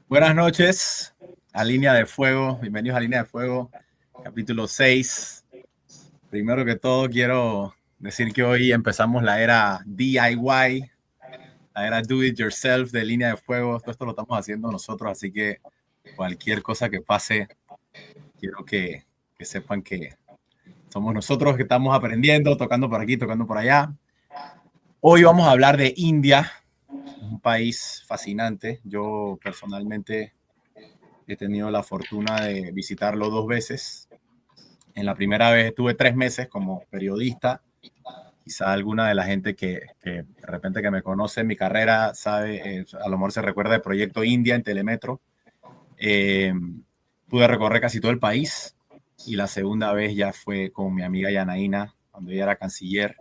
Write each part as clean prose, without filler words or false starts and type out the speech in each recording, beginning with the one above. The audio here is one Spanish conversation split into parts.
Buenas noches a Línea de Fuego. Bienvenidos a Línea de Fuego, capítulo 6. Primero que todo, quiero decir que hoy empezamos la era DIY, la era Do It Yourself de Línea de Fuego. Todo esto lo estamos haciendo nosotros, así que cualquier cosa que pase, quiero que sepan que somos nosotros que estamos aprendiendo, tocando por aquí, tocando por allá. Hoy vamos a hablar de India, un país fascinante. Yo personalmente he tenido la fortuna de visitarlo 2 veces. En la primera vez estuve 3 meses como periodista. Quizá alguna de la gente que de repente que me conoce en mi carrera sabe, a lo mejor se recuerda del Proyecto India en Telemetro. Pude recorrer casi todo el país, y la segunda vez ya fue con mi amiga Yanaína, cuando ella era canciller.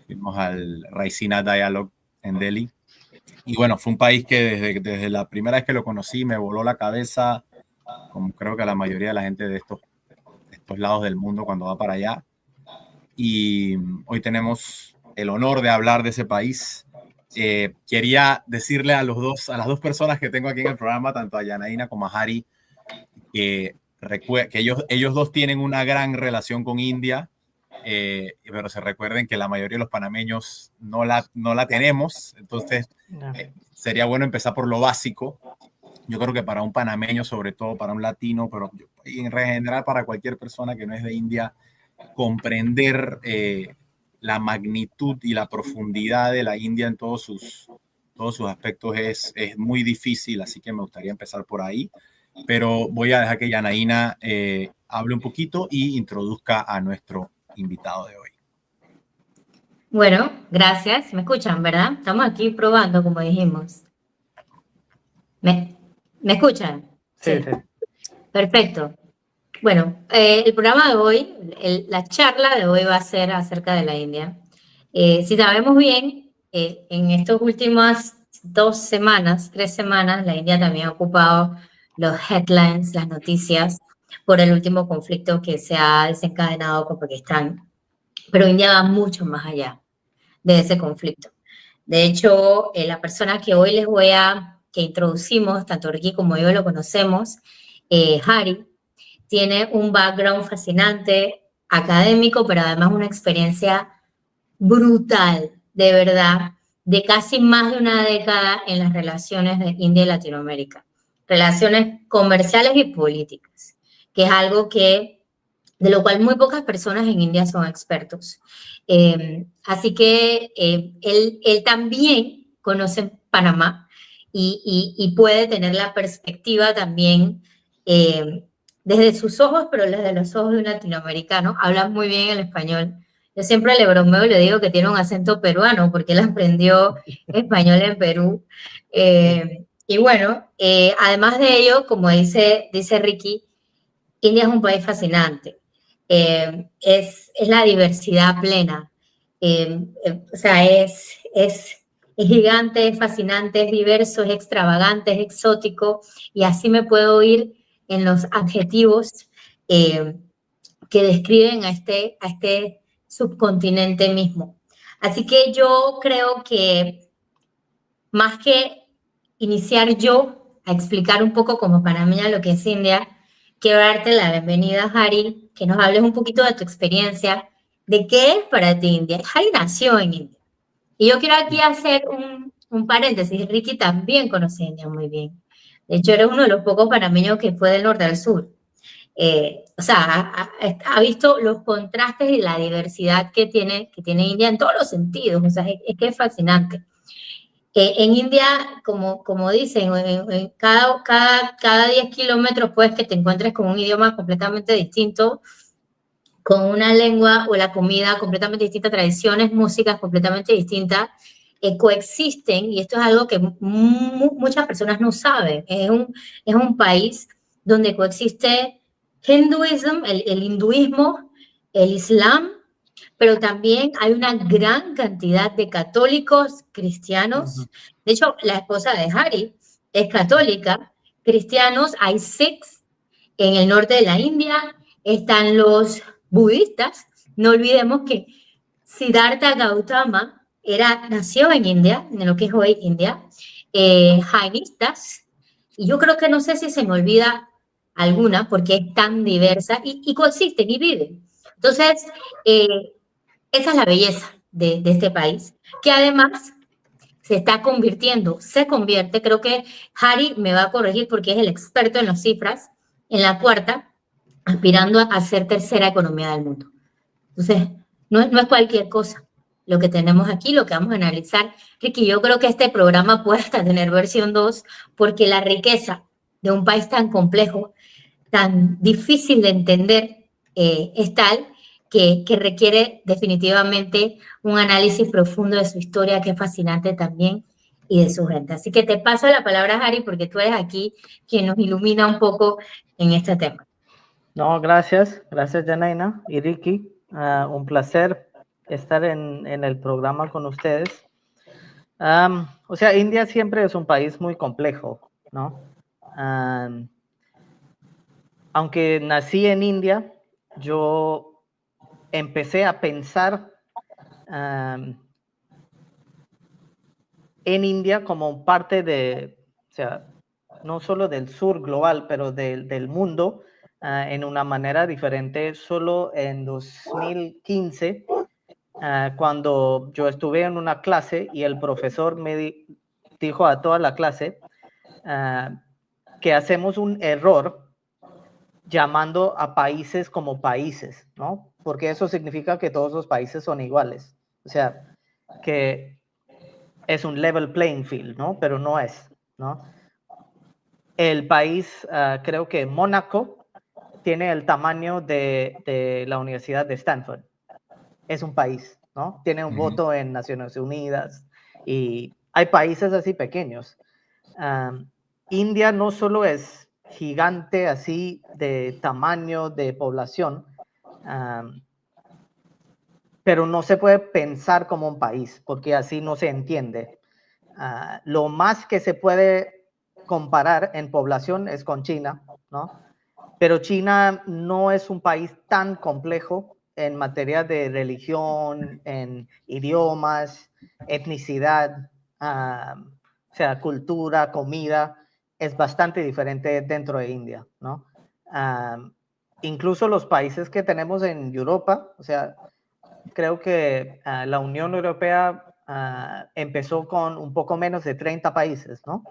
Fuimos al Raisina Dialogue en Delhi. Y bueno, fue un país que desde la primera vez que lo conocí me voló la cabeza, como creo que la mayoría de la gente de estos lados del mundo cuando va para allá. Y hoy tenemos el honor de hablar de ese país. Quería decirle a las dos personas que tengo aquí en el programa, tanto a Yanaína como a Hari, que ellos dos tienen una gran relación con India, pero se recuerden que la mayoría de los panameños no la tenemos. Entonces sería bueno empezar por lo básico. Yo creo que para un panameño, sobre todo para un latino, pero en general para cualquier persona que no es de India, comprender la magnitud y la profundidad de la India en todos sus aspectos es muy difícil, así que me gustaría empezar por ahí. Pero voy a dejar que Yanaína hable un poquito y introduzca a nuestro invitado de hoy. Bueno, gracias. Me escuchan, ¿verdad? Estamos aquí probando, como dijimos. ¿Me escuchan? Sí. Perfecto. Bueno, el programa de hoy, la charla de hoy va a ser acerca de la India. Si sabemos bien, en estas últimas 2 semanas, 3 semanas, la India también ha ocupado los headlines, las noticias, por el último conflicto que se ha desencadenado con Pakistán. Pero India va mucho más allá de ese conflicto. De hecho, la persona que hoy que introducimos, tanto Ricky como yo lo conocemos, Hari, tiene un background fascinante, académico, pero además una experiencia brutal, de verdad, de casi más de una década en las relaciones de India y Latinoamérica. Relaciones comerciales y políticas, que es algo de lo cual muy pocas personas en India son expertos. Así que él también conoce Panamá y puede tener la perspectiva también desde sus ojos, pero desde los ojos de un latinoamericano. Habla muy bien el español. Yo siempre le bromeo y le digo que tiene un acento peruano porque él aprendió español en Perú. Y bueno, además de ello, como dice Ricky, India es un país fascinante. Es la diversidad plena. O sea, es gigante, es fascinante, es diverso, es extravagante, es exótico, y así me puedo ir en los adjetivos que describen a este subcontinente mismo. Así que yo creo que más que iniciar yo a explicar un poco como panameña lo que es India, quiero darte la bienvenida, Hari, que nos hables un poquito de tu experiencia, de qué es para ti India. Hari nació en India. Y yo quiero aquí hacer un paréntesis. Ricky también conoce India muy bien. De hecho, eres uno de los pocos panameños que fue del norte al sur. O sea, ha visto los contrastes y la diversidad que tiene India en todos los sentidos. O sea, es que es fascinante. En India, como dicen, en cada 10 kilómetros puedes que te encuentres con un idioma completamente distinto, con una lengua o la comida completamente distinta, tradiciones, músicas completamente distintas, coexisten, y esto es algo que muchas personas no saben. Es un país donde coexiste el hinduismo, el islam, pero también hay una gran cantidad de católicos, cristianos. De hecho, la esposa de Hari es católica, cristianos, hay Sikhs en el norte de la India, están los budistas. No olvidemos que Siddhartha Gautama nació en India, en lo que es hoy India, jainistas, Y yo creo que no sé si se me olvida alguna porque es tan diversa y coexisten y viven. Entonces, esa es la belleza de este país, que además se está convirtiendo, se convierte, creo que Harry me va a corregir porque es el experto en las cifras, en la cuarta, aspirando a ser tercera economía del mundo. Entonces, no es cualquier cosa lo que tenemos aquí, lo que vamos a analizar. Ricky, yo creo que este programa puede hasta tener versión 2 porque la riqueza de un país tan complejo, tan difícil de entender, es tal que requiere definitivamente un análisis profundo de su historia, que es fascinante también, y de su gente. Así que te paso la palabra, Harry, porque tú eres aquí quien nos ilumina un poco en este tema. No, gracias Janaina y Ricky. Un placer estar en el programa con ustedes. O sea, India siempre es un país muy complejo, ¿no? Aunque nací en India, yo empecé a pensar en India como parte de, o sea, no solo del sur global, pero del mundo, en una manera diferente, solo en 2015, cuando yo estuve en una clase y el profesor me dijo a toda la clase que hacemos un error llamando a países como países, ¿no? Porque eso significa que todos los países son iguales. O sea, que es un level playing field, ¿no? Pero no es, ¿no? El país, creo que Mónaco, tiene el tamaño de la Universidad de Stanford. Es un país, ¿no? Tiene un voto en Naciones Unidas y hay países así pequeños. India no solo es gigante así de tamaño, de población, pero no se puede pensar como un país, porque así no se entiende. Lo más que se puede comparar en población es con China, ¿no? Pero China no es un país tan complejo en materia de religión, en idiomas, etnicidad, o sea, cultura, comida, es bastante diferente dentro de India, ¿no? Incluso los países que tenemos en Europa, o sea, creo que la Unión Europea empezó con un poco menos de 30 países, ¿no?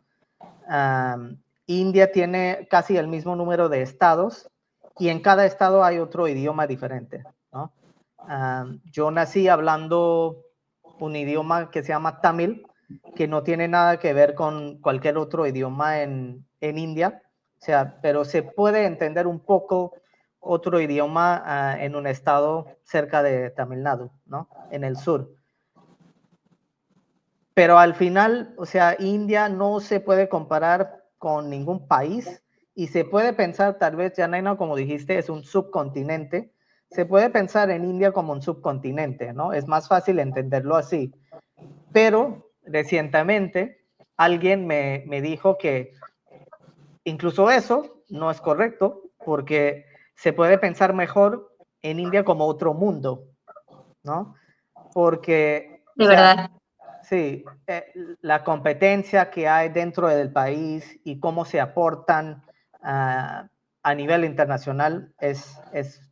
India tiene casi el mismo número de estados y en cada estado hay otro idioma diferente, ¿no? Yo nací hablando un idioma que se llama Tamil, que no tiene nada que ver con cualquier otro idioma en India, o sea, pero se puede entender un poco otro idioma en un estado cerca de Tamil Nadu, ¿no? En el sur. Pero al final, o sea, India no se puede comparar con ningún país y se puede pensar, tal vez, Janaina, como dijiste, es un subcontinente. Se puede pensar en India como un subcontinente, ¿no? Es más fácil entenderlo así. Pero recientemente alguien me dijo que incluso eso no es correcto porque se puede pensar mejor en India como otro mundo, ¿no? Porque, De verdad. Sí, la competencia que hay dentro del país y cómo se aportan a nivel internacional es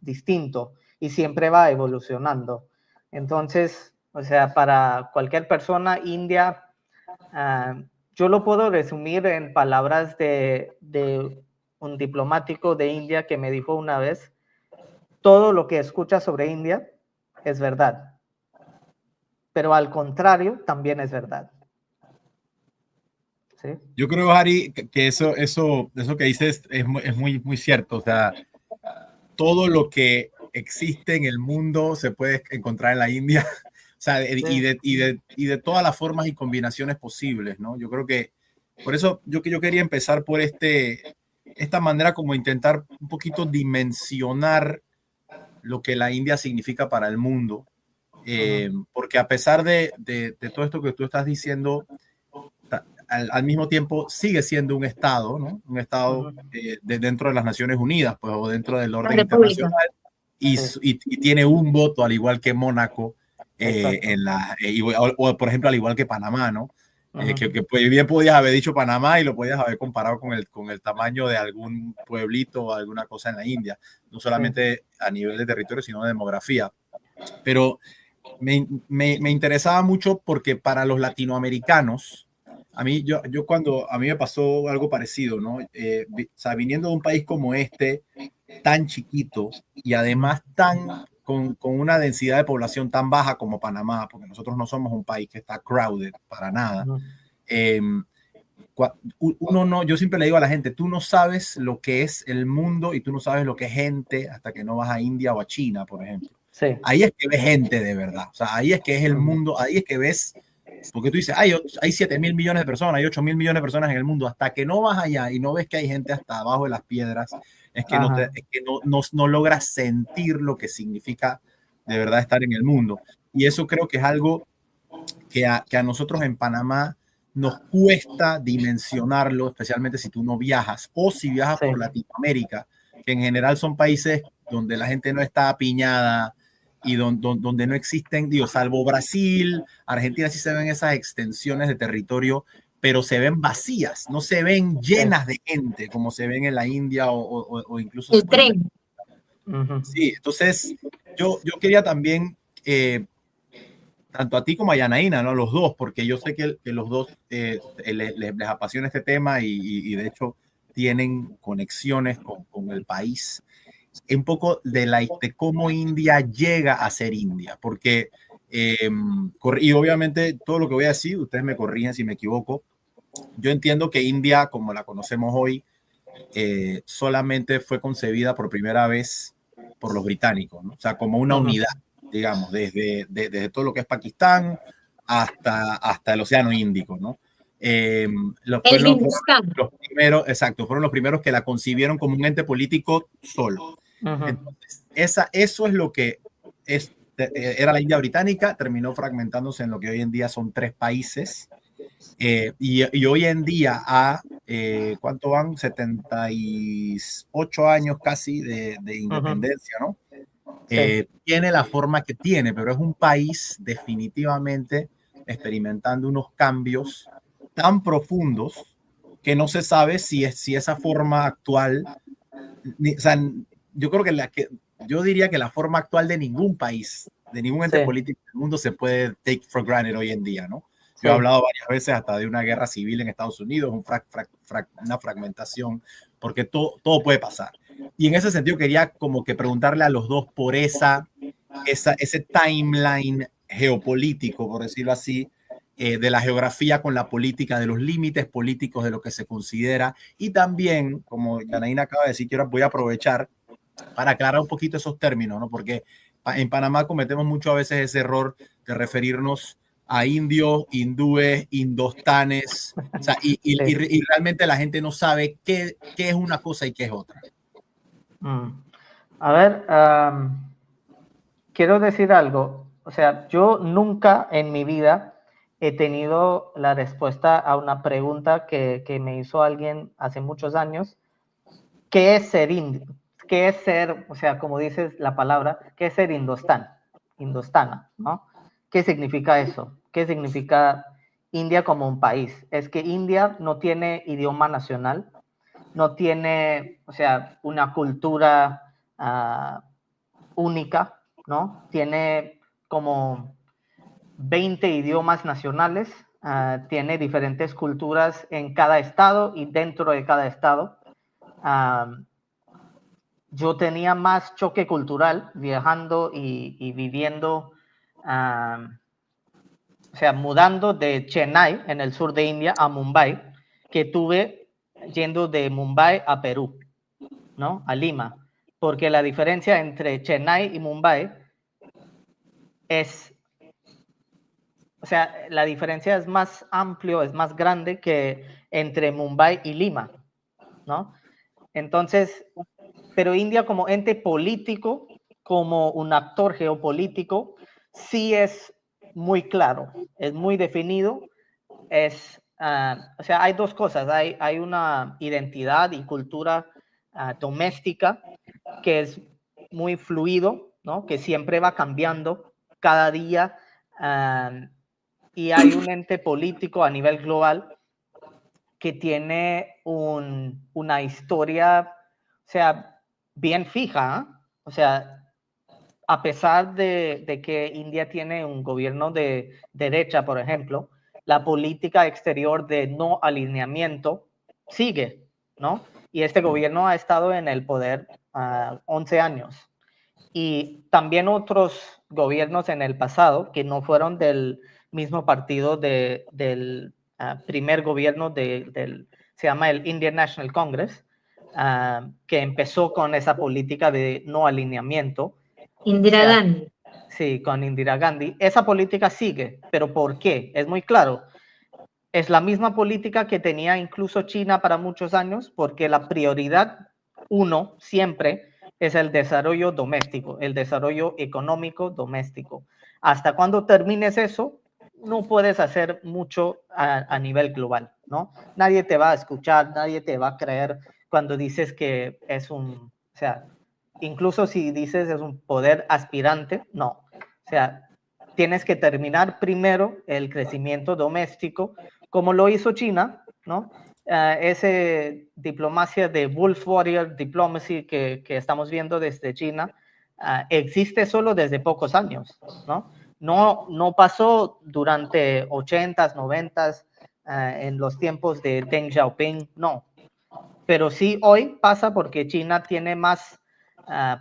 distinto y siempre va evolucionando. Entonces, o sea, para cualquier persona, India, yo lo puedo resumir en palabras de un diplomático de India que me dijo una vez: todo lo que escuchas sobre India es verdad, pero al contrario también es verdad. ¿Sí? Yo creo, Harry, que eso que dices es muy cierto. O sea, todo lo que existe en el mundo se puede encontrar en la India. O sea, y de todas las formas y combinaciones posibles, ¿no? Yo creo que por eso yo quería empezar por esta manera, como intentar un poquito dimensionar lo que la India significa para el mundo. Porque a pesar de todo esto que tú estás diciendo, al mismo tiempo sigue siendo un Estado, ¿no? Un Estado dentro de las Naciones Unidas, pues, o dentro del orden internacional, y tiene un voto, al igual que Mónaco, o por ejemplo, al igual que Panamá, ¿no? Bien podías haber dicho Panamá y lo podías haber comparado con el tamaño de algún pueblito o alguna cosa en la India, no solamente a nivel de territorio, sino de demografía. Pero me interesaba mucho porque para los latinoamericanos, cuando a mí me pasó algo parecido, ¿no? O sea, viniendo de un país como este, tan chiquito y además con una densidad de población tan baja como Panamá, porque nosotros no somos un país que está crowded para nada. Yo siempre le digo a la gente, tú no sabes lo que es el mundo y tú no sabes lo que es gente hasta que no vas a India o a China, por ejemplo. Sí. Ahí es que ves gente de verdad, o sea, ahí es que es el mundo, ahí es que ves, porque tú dices, hay 7.000 millones de personas, hay 8.000 millones de personas en el mundo, hasta que no vas allá y no ves que hay gente hasta abajo de las piedras, es que no logras sentir lo que significa de verdad estar en el mundo. Y eso creo que es algo que a nosotros en Panamá nos cuesta dimensionarlo, especialmente si tú no viajas o si viajas por Latinoamérica, que en general son países donde la gente no está apiñada y donde no existen, digo, salvo Brasil, Argentina, sí se ven esas extensiones de territorio, pero se ven vacías, no se ven llenas de gente como se ven en la India o incluso el tren. Sí, entonces yo quería también tanto a ti como a Yanaína, ¿no? Los dos, porque yo sé que los dos les apasiona este tema y de hecho tienen conexiones con el país. Un poco de cómo India llega a ser India, porque, y obviamente todo lo que voy a decir, ustedes me corrigen si me equivoco, yo entiendo que India, como la conocemos hoy, solamente fue concebida por primera vez por los británicos, ¿no? O sea, como una unidad, digamos, desde todo lo que es Pakistán hasta el Océano Índico, ¿no? Los primeros que la concibieron como un ente político solo. Entonces, eso es lo que era la India británica, terminó fragmentándose en lo que hoy en día son 3 países. Y hoy en día, ¿cuánto van? 78 años casi de independencia, ¿no? Tiene la forma que tiene, pero es un país definitivamente experimentando unos cambios tan profundos que no se sabe si esa forma actual, o sea, yo creo yo diría que la forma actual de ningún país, de ningún ente político del mundo se puede take for granted hoy en día, ¿no? Yo he hablado varias veces hasta de una guerra civil en Estados Unidos, una fragmentación, porque todo puede pasar. Y en ese sentido quería como que preguntarle a los dos por ese timeline geopolítico, por decirlo así, de la geografía con la política, de los límites políticos de lo que se considera. Y también, como Yanaína acaba de decir, voy a aprovechar para aclarar un poquito esos términos, ¿no? Porque en Panamá cometemos mucho a veces ese error de referirnos a indios, hindúes, indostanes, o sea, y realmente la gente no sabe qué es una cosa y qué es otra. A ver, quiero decir algo. O sea, yo nunca en mi vida he tenido la respuesta a una pregunta que me hizo alguien hace muchos años. ¿Qué es ser indio? ¿Qué es ser, o sea, como dices la palabra, qué es ser indostana, ¿no? ¿Qué significa eso? ¿Qué significa India como un país? Es que India no tiene idioma nacional, no tiene, o sea, una cultura única, ¿no? Tiene como 20 idiomas nacionales, tiene diferentes culturas en cada estado y dentro de cada estado. Yo tenía más choque cultural viajando y viviendo, o sea, mudando de Chennai, en el sur de India, a Mumbai, que tuve yendo de Mumbai a Perú, ¿no? A Lima, porque la diferencia entre Chennai y Mumbai es, o sea, la diferencia es más amplio, es más grande que entre Mumbai y Lima, ¿no? Entonces, pero India como ente político, como un actor geopolítico, sí es muy claro, es muy definido, o sea, hay dos cosas, hay una identidad y cultura doméstica que es muy fluido, ¿no? Que siempre va cambiando cada día. y hay un ente político a nivel global que tiene una historia, o sea, bien fija, ¿eh? O sea, a pesar de que India tiene un gobierno de derecha, por ejemplo, la política exterior de no alineamiento sigue, ¿no? Y este gobierno ha estado en el poder 11 años. Y también otros gobiernos en el pasado que no fueron del mismo partido del primer gobierno se llama el Indian National Congress, que empezó con esa política de no alineamiento. Indira Gandhi. Sí, con Indira Gandhi. Esa política sigue, pero ¿por qué? Es muy claro. Es la misma política que tenía incluso China para muchos años, porque la prioridad uno siempre es el desarrollo doméstico, el desarrollo económico doméstico. Hasta cuando termines eso, no puedes hacer mucho a nivel global, ¿no? Nadie te va a escuchar, nadie te va a creer cuando dices que es o sea, incluso si dices es un poder aspirante, no. O sea, tienes que terminar primero el crecimiento doméstico, como lo hizo China, ¿no? Ese diplomacia de Wolf Warrior Diplomacy que estamos viendo desde China existe solo desde pocos años, ¿no? No pasó durante 80s, 90s, en los tiempos de Deng Xiaoping, no. Pero sí hoy pasa porque China tiene más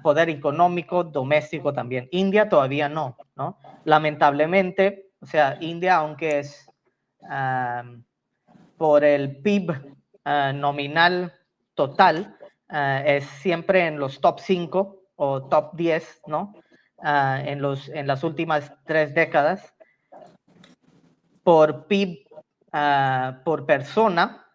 poder económico doméstico también. India todavía no, ¿no? Lamentablemente, o sea, India, aunque es por el PIB nominal total, es siempre en los top 5 o top 10, ¿no? En las últimas 3 décadas. Por PIB por persona,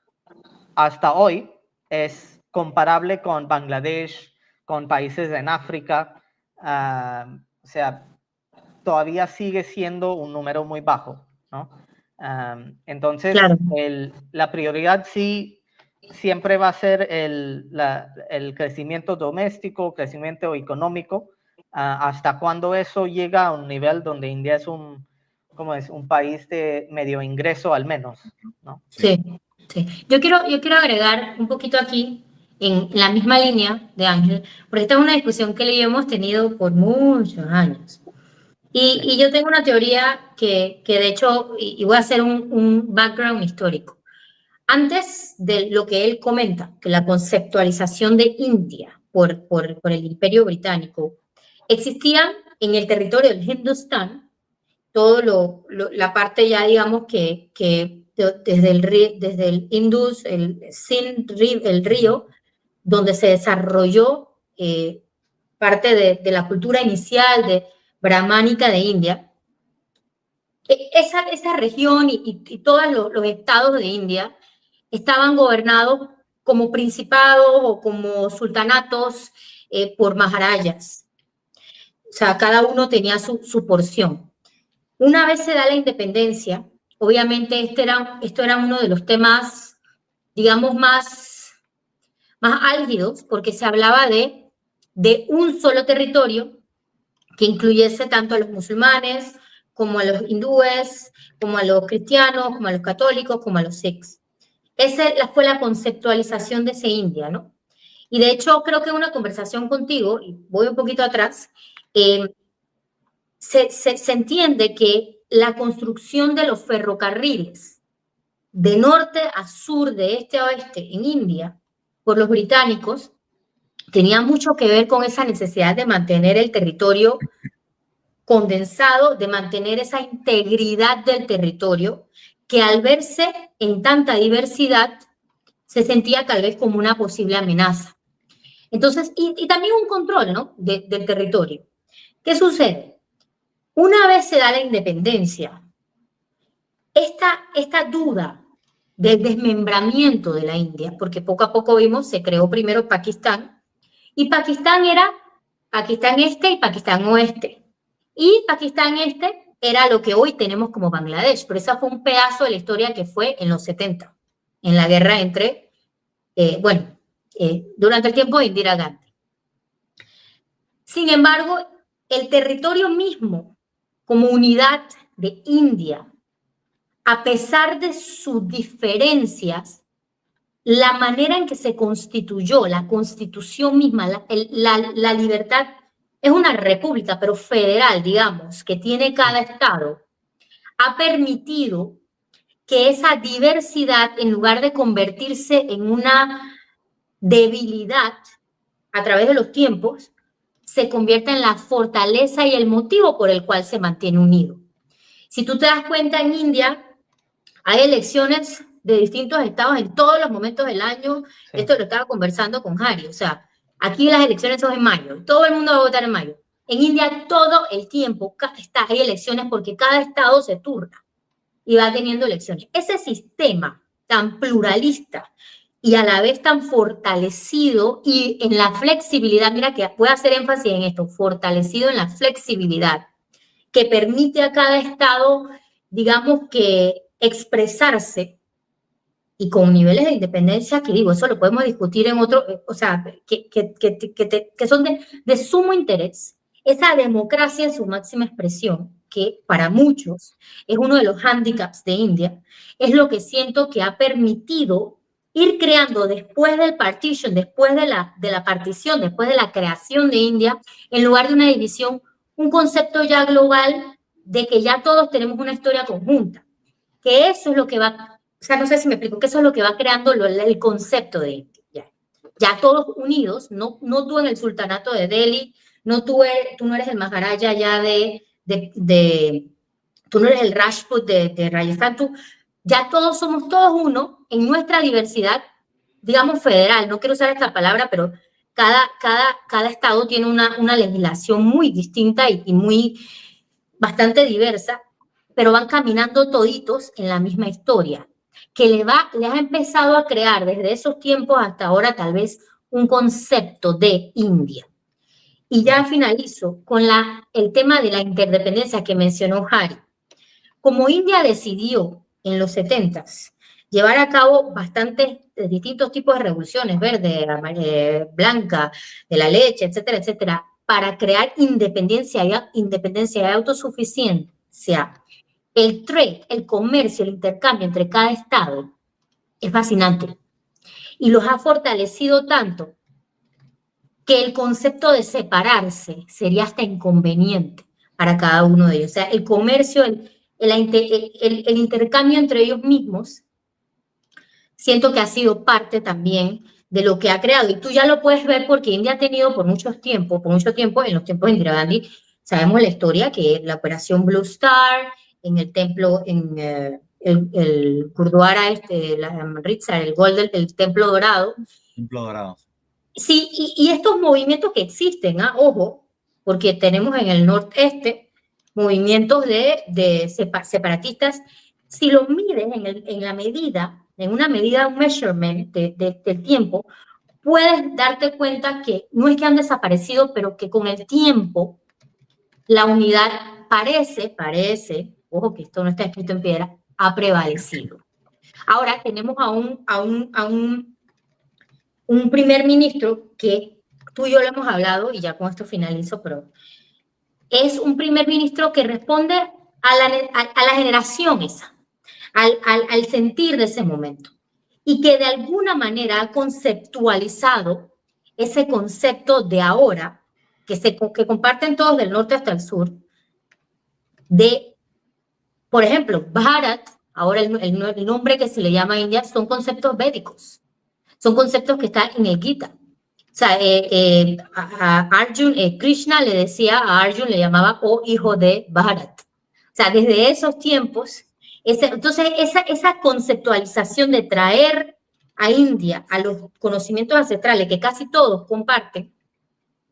hasta hoy, es comparable con Bangladesh, con países en África. O sea, todavía sigue siendo un número muy bajo, ¿no? Entonces, Claro. la prioridad sí siempre va a ser el crecimiento doméstico, crecimiento económico, hasta cuando eso llega a un nivel donde India es un país de medio ingreso al menos, ¿no? Sí, sí. Yo quiero agregar un poquito aquí, en la misma línea de Ángel, porque esta es una discusión que hemos tenido por muchos años. Y yo tengo una teoría que de hecho, y voy a hacer un background histórico. Antes de lo que él comenta, que la conceptualización de India por el Imperio Británico, existía en el territorio del Hindustán, la parte ya, digamos, que desde el Indus, el Sindh, el río, donde se desarrolló parte de la cultura inicial brahmánica de India. Esa región y todos los estados de India estaban gobernados como principados o como sultanatos por maharajas. O sea, cada uno tenía su porción. Una vez se da la independencia, obviamente esto era uno de los temas, digamos, más álgidos, porque se hablaba de un solo territorio que incluyese tanto a los musulmanes como a los hindúes, como a los cristianos, como a los católicos, como a los sikhs. Esa fue la conceptualización de ese India, ¿no? Y de hecho, creo que en una conversación contigo, y voy un poquito atrás, se entiende que la construcción de los ferrocarriles de norte a sur, de este a oeste en India, por los británicos, tenía mucho que ver con esa necesidad de mantener el territorio condensado, de mantener esa integridad del territorio, que al verse en tanta diversidad, se sentía tal vez como una posible amenaza. Entonces, y también un control, ¿no? Del territorio. ¿Qué sucede? Una vez se da la independencia, esta duda del desmembramiento de la India, porque poco a poco vimos, se creó primero Pakistán, y Pakistán era Pakistán Este y Pakistán Oeste. Y Pakistán Este era lo que hoy tenemos como Bangladesh, pero esa fue un pedazo de la historia que fue en los 70, en la guerra entre, durante el tiempo de Indira Gandhi. Sin embargo, el territorio mismo, como unidad de India, a pesar de sus diferencias, la manera en que se constituyó, la constitución misma, la libertad, es una república, pero federal, digamos, que tiene cada estado, ha permitido que esa diversidad, en lugar de convertirse en una debilidad a través de los tiempos, se convierta en la fortaleza y el motivo por el cual se mantiene unido. Si tú te das cuenta, en India hay elecciones de distintos estados en todos los momentos del año. Sí. Esto lo estaba conversando con Harry. O sea, aquí las elecciones son en mayo. Todo el mundo va a votar en mayo. En India todo el tiempo hay elecciones porque cada estado se turna y va teniendo elecciones. Ese sistema tan pluralista y a la vez tan fortalecido y en la flexibilidad, mira que voy a hacer énfasis en esto, fortalecido en la flexibilidad, que permite a cada estado, digamos que expresarse y con niveles de independencia, que digo, eso lo podemos discutir en otro, o sea, que son de sumo interés. Esa democracia en su máxima expresión, que para muchos es uno de los hándicaps de India, es lo que siento que ha permitido ir creando después del partition, después de la partición, después de la creación de India, en lugar de una división, un concepto ya global de que ya todos tenemos una historia conjunta, que eso es lo que va, o sea, no sé si me explico, que eso es lo que va creando el concepto de India. Ya todos unidos, no tú en el sultanato de Delhi, tú no eres el Maharaja ya tú no eres el Rajput de Rajasthan, ya todos somos todos uno en nuestra diversidad, digamos federal, no quiero usar esta palabra, pero cada estado tiene una legislación muy distinta y muy bastante diversa, pero van caminando toditos en la misma historia, que les ha empezado a crear desde esos tiempos hasta ahora tal vez un concepto de India. Y ya finalizo con el tema de la interdependencia que mencionó Harry. Como India decidió en los 70s llevar a cabo bastantes distintos tipos de revoluciones, verde, blanca, de la leche, etcétera, etcétera, para crear independencia y autosuficiencia, el trade, el comercio, el intercambio entre cada estado es fascinante y los ha fortalecido tanto que el concepto de separarse sería hasta inconveniente para cada uno de ellos. O sea, el comercio, el intercambio entre ellos mismos, siento que ha sido parte también de lo que ha creado. Y tú ya lo puedes ver porque India ha tenido por mucho tiempo, en los tiempos de Indira Gandhi, sabemos la historia que la operación Blue Star, en el templo, en el Gurdwara, la Amritsar, el templo dorado. Templo dorado. Sí, y estos movimientos que existen, ojo, porque tenemos en el noreste movimientos de separatistas, si los mides en una medida, un measurement del tiempo, puedes darte cuenta que no es que han desaparecido, pero que con el tiempo la unidad parece, ojo que esto no está escrito en piedra, ha prevalecido. Ahora tenemos a un primer ministro que tú y yo lo hemos hablado, y ya con esto finalizo, pero es un primer ministro que responde a la generación esa, al sentir de ese momento, y que de alguna manera ha conceptualizado ese concepto de ahora, que comparten todos del norte hasta el sur, de, por ejemplo, Bharat, ahora el nombre que se le llama a India, son conceptos védicos, son conceptos que están en el Gita. O sea, a Arjun, Krishna le decía a Arjun, le llamaba, hijo de Bharat. O sea, desde esos tiempos, entonces esa conceptualización de traer a India a los conocimientos ancestrales que casi todos comparten,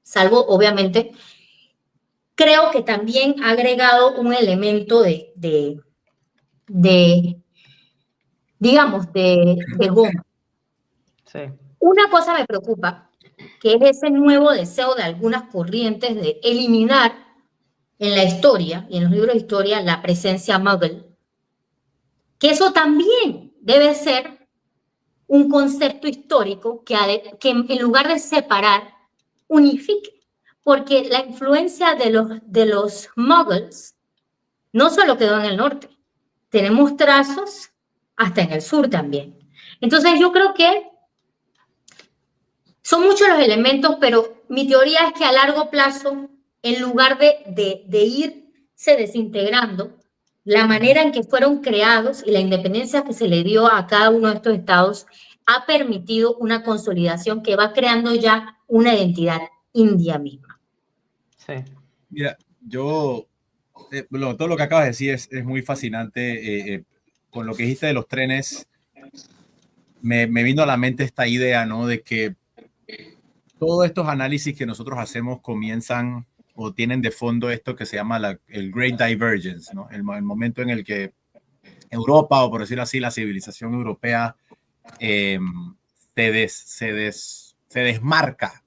salvo obviamente, creo que también ha agregado un elemento digamos, de goma. Sí. Una cosa me preocupa, que es ese nuevo deseo de algunas corrientes de eliminar en la historia y en los libros de historia la presencia Mughal, que eso también debe ser un concepto histórico que en lugar de separar, unifique, porque la influencia de los Mughals no solo quedó en el norte, tenemos trazos hasta en el sur también. Entonces yo creo que son muchos los elementos, pero mi teoría es que a largo plazo, en lugar de irse desintegrando, la manera en que fueron creados y la independencia que se le dio a cada uno de estos estados ha permitido una consolidación que va creando ya una identidad india misma. Sí. Mira, yo, bueno, todo lo que acabas de decir es muy fascinante. Con lo que dijiste de los trenes, me vino a la mente esta idea, ¿no? De que todos estos análisis que nosotros hacemos comienzan o tienen de fondo esto que se llama el Great Divergence, ¿no? El momento en el que Europa, o por decirlo así, la civilización europea se desmarca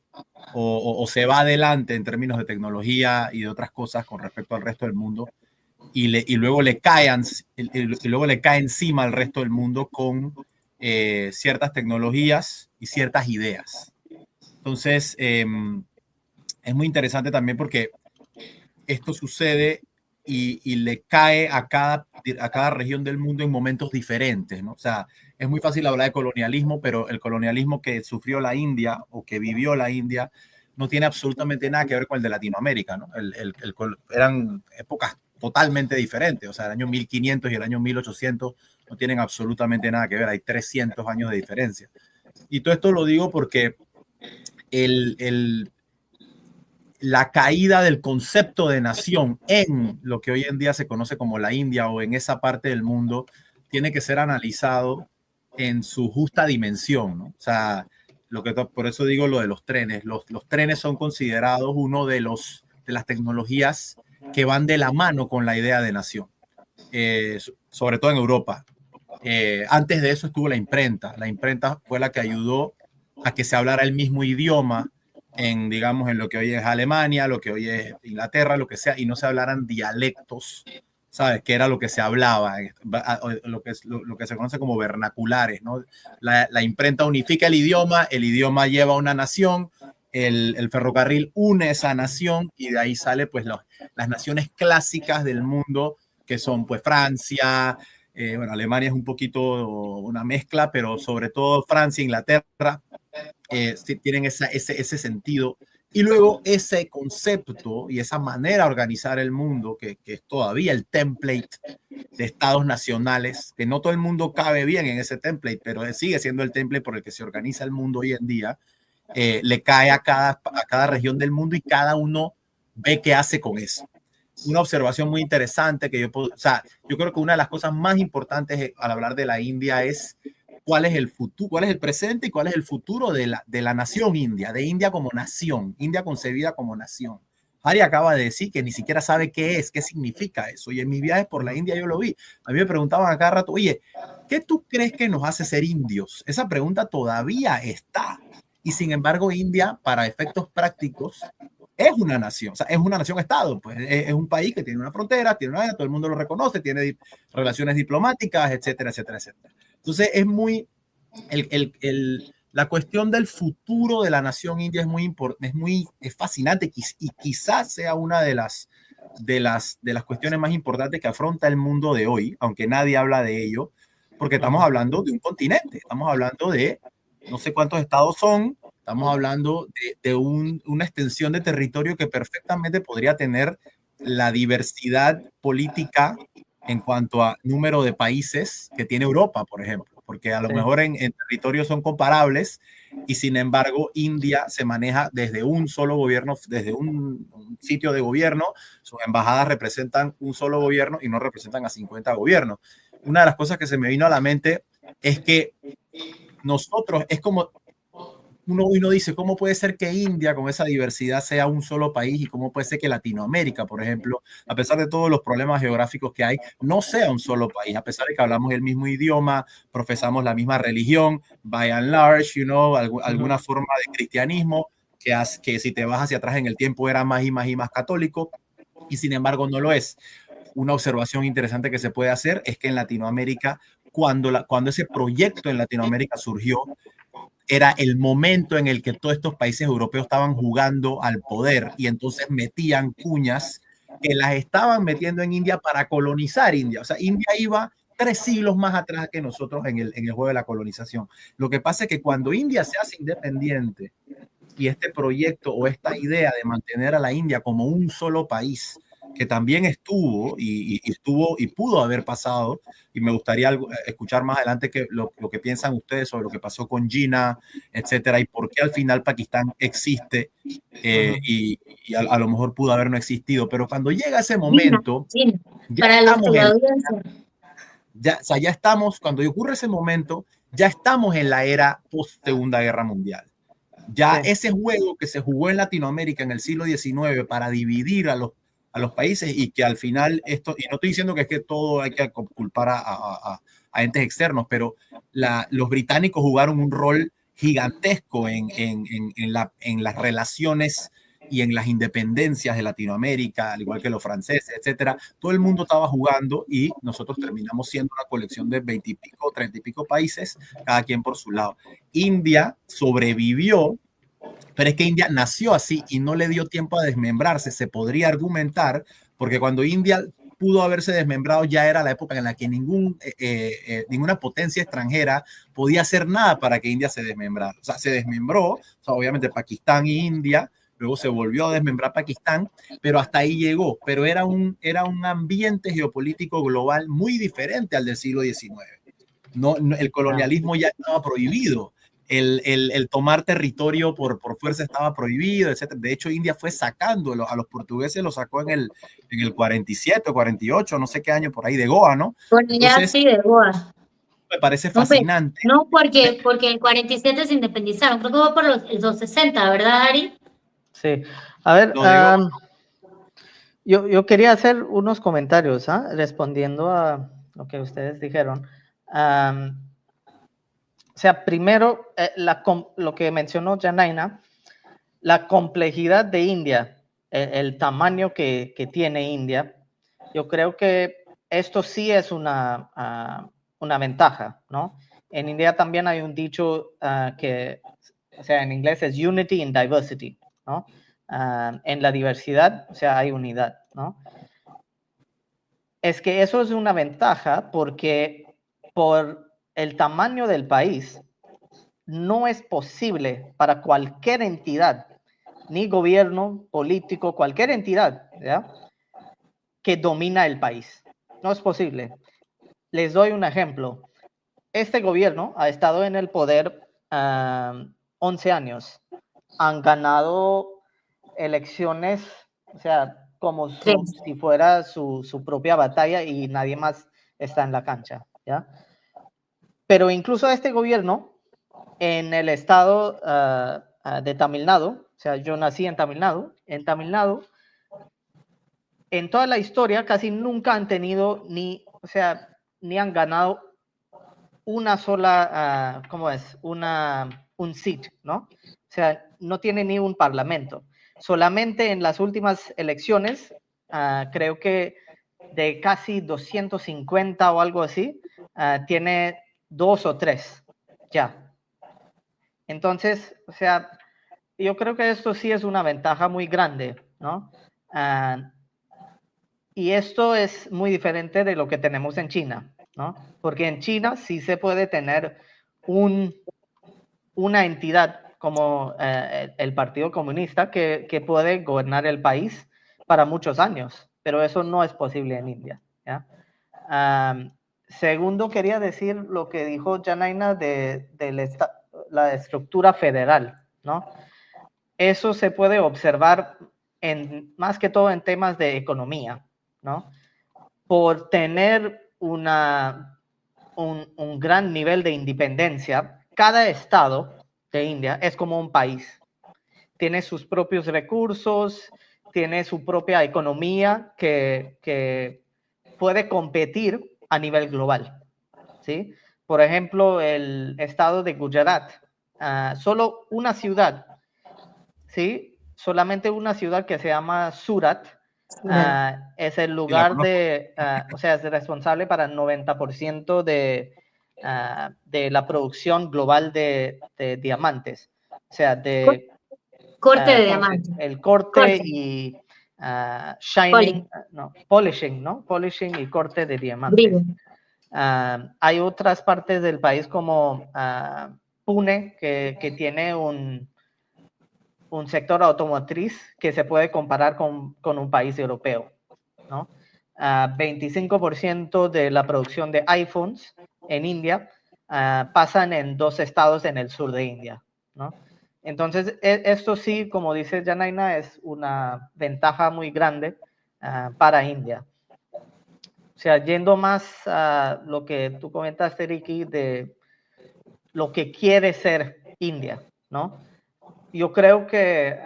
o se va adelante en términos de tecnología y de otras cosas con respecto al resto del mundo y luego le cae encima al resto del mundo con ciertas tecnologías y ciertas ideas. Entonces, es muy interesante también porque esto sucede y le cae a cada región del mundo en momentos diferentes, ¿no? O sea, es muy fácil hablar de colonialismo, pero el colonialismo que sufrió la India o que vivió la India no tiene absolutamente nada que ver con el de Latinoamérica, ¿no? Eran épocas totalmente diferentes, o sea, el año 1500 y el año 1800 no tienen absolutamente nada que ver, hay 300 años de diferencia. Y todo esto lo digo porque la caída del concepto de nación en lo que hoy en día se conoce como la India o en esa parte del mundo tiene que ser analizado en su justa dimensión, ¿no? O sea, por eso digo lo de los trenes. Los trenes son considerados uno de las tecnologías que van de la mano con la idea de nación, sobre todo en Europa. Antes de eso estuvo la imprenta. La imprenta fue la que ayudó a que se hablara el mismo idioma digamos, en lo que hoy es Alemania, lo que hoy es Inglaterra, lo que sea, y no se hablaran dialectos, ¿sabes? Que era lo que se hablaba, lo que se conoce como vernaculares, ¿no? La imprenta unifica el idioma lleva a una nación, el ferrocarril une esa nación y de ahí sale pues las naciones clásicas del mundo, que son pues Francia, bueno, Alemania es un poquito una mezcla, pero sobre todo Francia, Inglaterra, tienen ese sentido. Y luego ese concepto y esa manera de organizar el mundo, que es todavía el template de estados nacionales, que no todo el mundo cabe bien en ese template, pero sigue siendo el template por el que se organiza el mundo hoy en día, le cae a cada región del mundo y cada uno ve qué hace con eso. Una observación muy interesante que yo creo que una de las cosas más importantes al hablar de la India es cuál es el futuro, cuál es el presente y cuál es el futuro de la nación india, de India como nación, India concebida como nación. Ari acaba de decir que ni siquiera sabe qué significa eso. Y en mis viajes por la India yo lo vi. A mí me preguntaban a cada rato, oye, ¿qué tú crees que nos hace ser indios? Esa pregunta todavía está. Y sin embargo, India, para efectos prácticos, es una nación, o sea, es una nación-estado, pues es un país que tiene una frontera, todo el mundo lo reconoce, tiene relaciones diplomáticas, etcétera, etcétera, etcétera. Entonces es muy, la cuestión del futuro de la nación india es muy importante, es fascinante y quizás sea una de las cuestiones más importantes que afronta el mundo de hoy, aunque nadie habla de ello, porque estamos hablando de un continente, estamos hablando de no sé cuántos estados son, estamos hablando de una extensión de territorio que perfectamente podría tener la diversidad política en cuanto a número de países que tiene Europa, por ejemplo, porque a lo mejor en territorios son comparables y sin embargo India se maneja desde un solo gobierno, desde un sitio de gobierno, sus embajadas representan un solo gobierno y no representan a 50 gobiernos. Una de las cosas que se me vino a la mente es que nosotros, es como uno dice, ¿cómo puede ser que India con esa diversidad sea un solo país y cómo puede ser que Latinoamérica, por ejemplo, a pesar de todos los problemas geográficos que hay, no sea un solo país, a pesar de que hablamos el mismo idioma, profesamos la misma religión, by and large, alguna forma de cristianismo, que si te vas hacia atrás en el tiempo era más y más y más católico, y sin embargo no lo es. Una observación interesante que se puede hacer es que en Latinoamérica, cuando ese proyecto en Latinoamérica surgió, era el momento en el que todos estos países europeos estaban jugando al poder y entonces metían cuñas que las estaban metiendo en India para colonizar India. O sea, India iba 3 siglos más atrás que nosotros en el juego de la colonización. Lo que pasa es que cuando India se hace independiente y este proyecto o esta idea de mantener a la India como un solo país, que también estuvo y pudo haber pasado, y me gustaría escuchar más adelante lo que piensan ustedes sobre lo que pasó con Jinnah, etcétera, y por qué al final Pakistán existe, y a lo mejor pudo haber no existido, pero cuando llega ese momento, Jinnah. ya Para estamos la audiencia. o sea, ya estamos, cuando ocurre ese momento, ya estamos en la era post-Segunda Guerra Mundial. Ya ese juego que se jugó en Latinoamérica en el siglo XIX para dividir a los países, y que al final esto, y no estoy diciendo que es que todo hay que culpar a entes externos, pero los británicos jugaron un rol gigantesco en las relaciones y en las independencias de Latinoamérica, al igual que los franceses, etcétera. Todo el mundo estaba jugando y nosotros terminamos siendo una colección de 20 y pico, 30 y pico países, cada quien por su lado. India sobrevivió, pero es que India nació así y no le dio tiempo a desmembrarse. Se podría argumentar, porque cuando India pudo haberse desmembrado ya era la época en la que ninguna potencia extranjera podía hacer nada para que India se desmembrara. O sea, se desmembró, o sea, obviamente Pakistán y India, luego se volvió a desmembrar Pakistán, pero hasta ahí llegó. Pero era un ambiente geopolítico global muy diferente al del siglo XIX. El colonialismo ya estaba prohibido. El tomar territorio por fuerza estaba prohibido, etc. De hecho, India fue sacando a los portugueses, los sacó en el 47 o 48, no sé qué año por ahí, de Goa, ¿no? Bueno, ya sí, de Goa. Me parece fascinante. No, porque en el 47 se independizaron, creo que fue por los 60, ¿verdad, Ari? Sí. A ver, yo quería hacer unos comentarios, respondiendo a lo que ustedes dijeron. O sea, primero, lo que mencionó Yanaina, la complejidad de India, el tamaño que tiene India, yo creo que esto sí es una ventaja, ¿no? En India también hay un dicho que, o sea, en inglés es unity in diversity, ¿no? En la diversidad, o sea, hay unidad, ¿no? Es que eso es una ventaja porque por el tamaño del país, no es posible para cualquier entidad, ni gobierno, político, cualquier entidad, ¿ya?, que domina el país. No es posible. Les doy un ejemplo. Este gobierno ha estado en el poder 11 años. Han ganado elecciones, o sea, como si fuera su propia batalla y nadie más está en la cancha, ¿ya? Pero incluso este gobierno, en el estado de Tamil Nadu, o sea, yo nací en Tamil Nadu, en toda la historia casi nunca han tenido ni han ganado una sola, un seat, ¿no? O sea, no tiene ni un parlamento. Solamente en las últimas elecciones, creo que de casi 250 o algo así, tiene 2 o 3 ya. Entonces, o sea, yo creo que esto sí es una ventaja muy grande, ¿no? Y esto es muy diferente de lo que tenemos en China, ¿no? Porque en China sí se puede tener una entidad como el Partido Comunista que puede gobernar el país para muchos años, pero eso no es posible en India, ¿ya? Segundo, quería decir lo que dijo Yanaina de la estructura federal, ¿no? Eso se puede observar más que todo en temas de economía, ¿no? Por tener un gran nivel de independencia, cada estado de India es como un país. Tiene sus propios recursos, tiene su propia economía que puede competir a nivel global, ¿sí? Por ejemplo, el estado de Gujarat, solo una ciudad, ¿sí? Solamente una ciudad que se llama Surat, es el lugar o sea, es responsable para el 90% de la producción global de diamantes. O sea, corte de diamantes. El corte. shining, polishing, ¿no? Polishing y corte de diamantes. Hay otras partes del país como Pune, que tiene un sector automotriz que se puede comparar con un país europeo, ¿no? 25% de la producción de iPhones en India pasan en 2 estados en el sur de India, ¿no? Entonces, esto sí, como dice Yanaina, es una ventaja muy grande para India. O sea, yendo más a lo que tú comentaste, Ricky, de lo que quiere ser India, ¿no? Yo creo que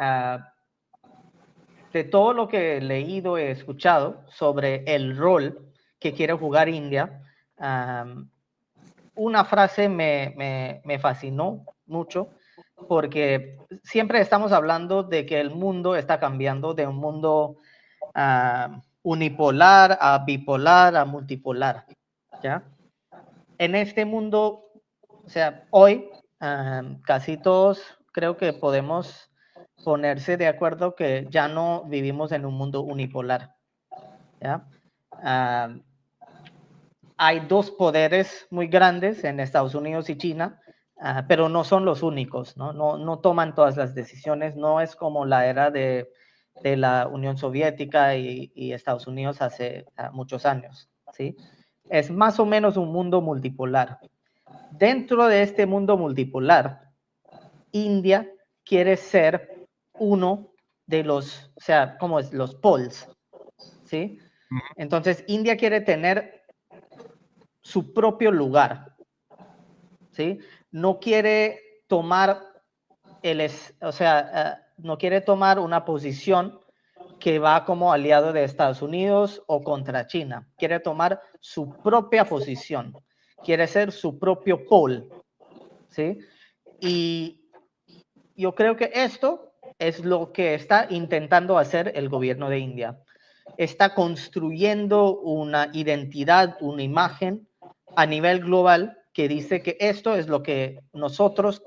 de todo lo que he leído, he escuchado sobre el rol que quiere jugar India, una frase me fascinó mucho, porque siempre estamos hablando de que el mundo está cambiando de un mundo unipolar a bipolar a multipolar, ¿ya? En este mundo, o sea, hoy casi todos creo que podemos ponerse de acuerdo que ya no vivimos en un mundo unipolar, ¿ya? Hay 2 poderes muy grandes en Estados Unidos y China, pero no son los únicos, ¿no? No toman todas las decisiones, no es como la era de la Unión Soviética y Estados Unidos hace muchos años, ¿sí? Es más o menos un mundo multipolar. Dentro de este mundo multipolar, India quiere ser uno de los, o sea, como es, los poles, ¿sí? Entonces, India quiere tener su propio lugar, ¿sí? No quiere tomar no quiere tomar una posición que va como aliado de Estados Unidos o contra China. Quiere tomar su propia posición. Quiere ser su propio pole, ¿sí? Y yo creo que esto es lo que está intentando hacer el gobierno de India. Está construyendo una identidad, una imagen a nivel global que dice que esto es lo que nosotros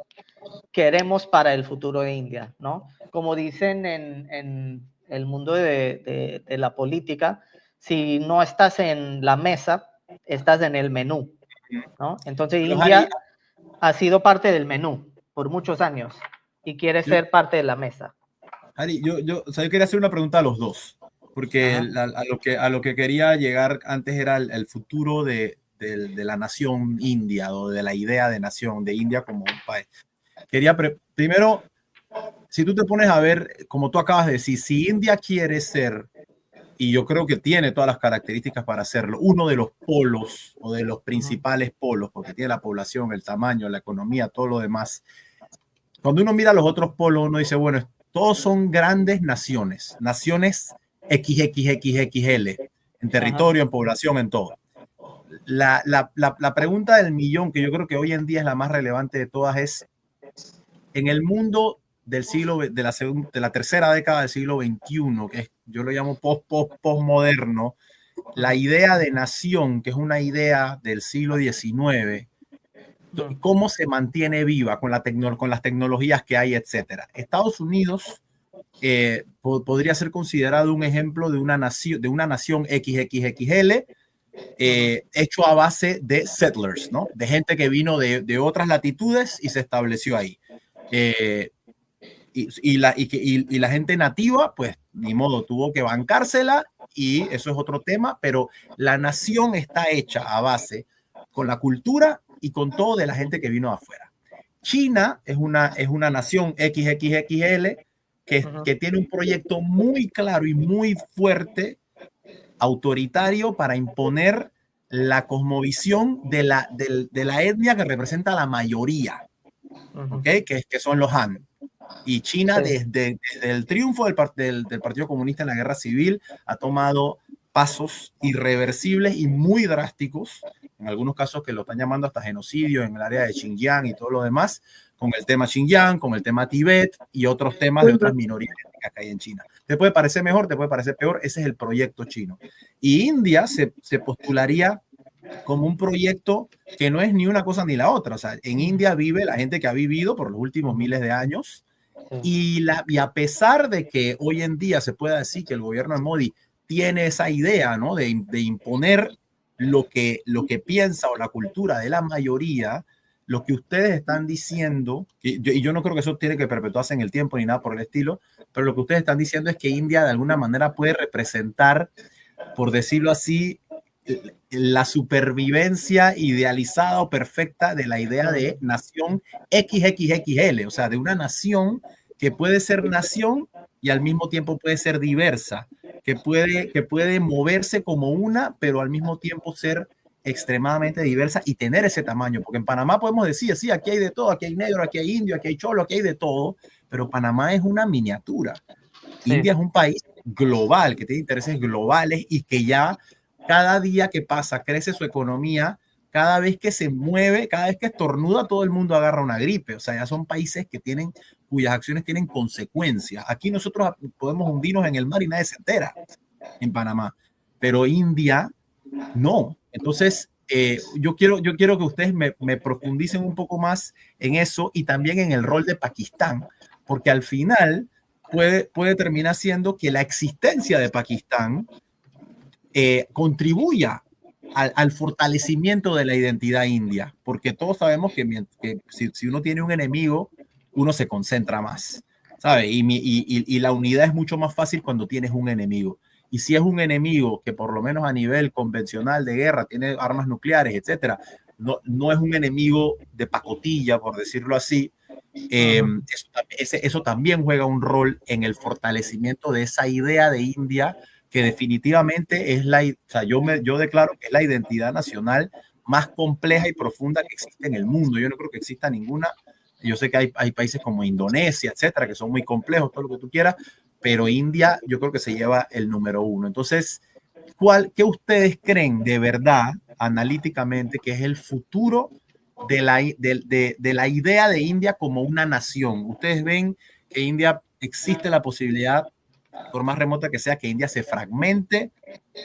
queremos para el futuro de India, ¿no? Como dicen en el mundo de la política, si no estás en la mesa, estás en el menú, ¿no? Entonces India ha sido parte del menú por muchos años y quiere ser parte de la mesa. Ari, yo quería hacer una pregunta a los dos, porque a lo que quería llegar antes era el futuro de la nación india, o de la idea de nación de India como un país. Quería primero, si tú te pones a ver, como tú acabas de decir, si India quiere ser, y yo creo que tiene todas las características para hacerlo, uno de los polos o de los principales polos, porque tiene la población, el tamaño, la economía, todo lo demás. Cuando uno mira los otros polos, uno dice, bueno, todos son grandes naciones, naciones XXXXL, en territorio, en población, en todo. La pregunta del millón, que yo creo que hoy en día es la más relevante de todas, es, en el mundo del siglo, de la tercera década del siglo XXI, que yo lo llamo postmoderno, la idea de nación, que es una idea del siglo XIX, cómo se mantiene viva con las tecnologías que hay, etcétera. Estados Unidos podría ser considerado un ejemplo de una nación XXXL, hecho a base de settlers, ¿no? De gente que vino de otras latitudes y se estableció ahí. Y la gente nativa, pues ni modo, tuvo que bancársela, y eso es otro tema, pero la nación está hecha a base con la cultura y con todo de la gente que vino de afuera. China es una nación XXXL que tiene un proyecto muy claro y muy fuerte, autoritario, para imponer la cosmovisión de la etnia que representa la mayoría, ¿okay? que son los Han. Y China, desde el triunfo del Partido Comunista en la Guerra Civil, ha tomado pasos irreversibles y muy drásticos, en algunos casos que lo están llamando hasta genocidio en el área de Xinjiang y todo lo demás, con el tema Xinjiang, con el tema Tibet y otros temas de otras minorías étnicas que hay en China. Te puede parecer mejor, te puede parecer peor, ese es el proyecto chino. Y India se postularía como un proyecto que no es ni una cosa ni la otra. O sea, en India vive la gente que ha vivido por los últimos miles de años, Y a pesar de que hoy en día se pueda decir que el gobierno de Modi tiene esa idea, ¿no?, de imponer lo que piensa o la cultura de la mayoría, lo que ustedes están diciendo, y yo no creo que eso tiene que perpetuarse en el tiempo ni nada por el estilo, pero lo que ustedes están diciendo es que India de alguna manera puede representar, por decirlo así, la supervivencia idealizada o perfecta de la idea de nación XXXL, o sea, de una nación que puede ser nación y al mismo tiempo puede ser diversa, que puede moverse como una, pero al mismo tiempo ser extremadamente diversa y tener ese tamaño, porque en Panamá podemos decir, sí, aquí hay de todo, aquí hay negro, aquí hay indio, aquí hay cholo, aquí hay de todo, pero Panamá es una miniatura. Sí. India es un país global, que tiene intereses globales y que ya cada día que pasa crece su economía, cada vez que se mueve, cada vez que estornuda, todo el mundo agarra una gripe. O sea, ya son países que tienen, cuyas acciones tienen consecuencias. Aquí nosotros podemos hundirnos en el mar y nadie se entera en Panamá, pero India no. Entonces, yo quiero que ustedes me profundicen un poco más en eso y también en el rol de Pakistán, porque al final puede terminar siendo que la existencia de Pakistán contribuya al fortalecimiento de la identidad india, porque todos sabemos que si uno tiene un enemigo, uno se concentra más, ¿sabe? Y la unidad es mucho más fácil cuando tienes un enemigo. Y si es un enemigo que por lo menos a nivel convencional de guerra tiene armas nucleares, etcétera, no es un enemigo de pacotilla, por decirlo así, eso también juega un rol en el fortalecimiento de esa idea de India que definitivamente es o sea, yo declaro que es la identidad nacional más compleja y profunda que existe en el mundo. Yo no creo que exista ninguna. Yo sé que hay países como Indonesia, etcétera, que son muy complejos, todo lo que tú quieras, pero India yo creo que se lleva el número uno. Entonces, ¿qué ustedes creen de verdad, analíticamente, que es el futuro de la idea de India como una nación? ¿Ustedes ven que India existe la posibilidad, por más remota que sea, que India se fragmente,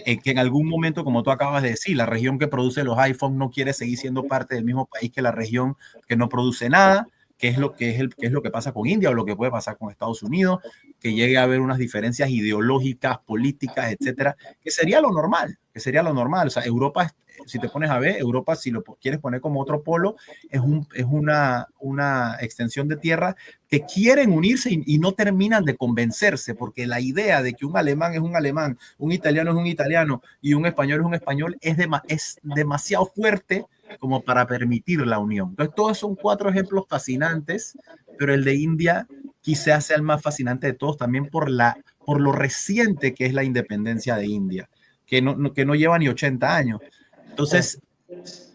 que en algún momento, como tú acabas de decir, la región que produce los iPhones no quiere seguir siendo parte del mismo país que la región que no produce nada? ¿Qué es lo que pasa con India o lo que puede pasar con Estados Unidos? Que llegue a haber unas diferencias ideológicas, políticas, etcétera, que sería lo normal, O sea, Europa, si te pones a ver, Europa, si lo quieres poner como otro polo, es una extensión de tierra que quieren unirse y no terminan de convencerse, porque la idea de que un alemán es un alemán, un italiano es un italiano y un español es un español es demasiado fuerte como para permitir la unión. Entonces, todos son 4 ejemplos fascinantes, pero el de India quizás sea el más fascinante de todos también por lo reciente que es la independencia de India, que no lleva ni 80 años. Entonces,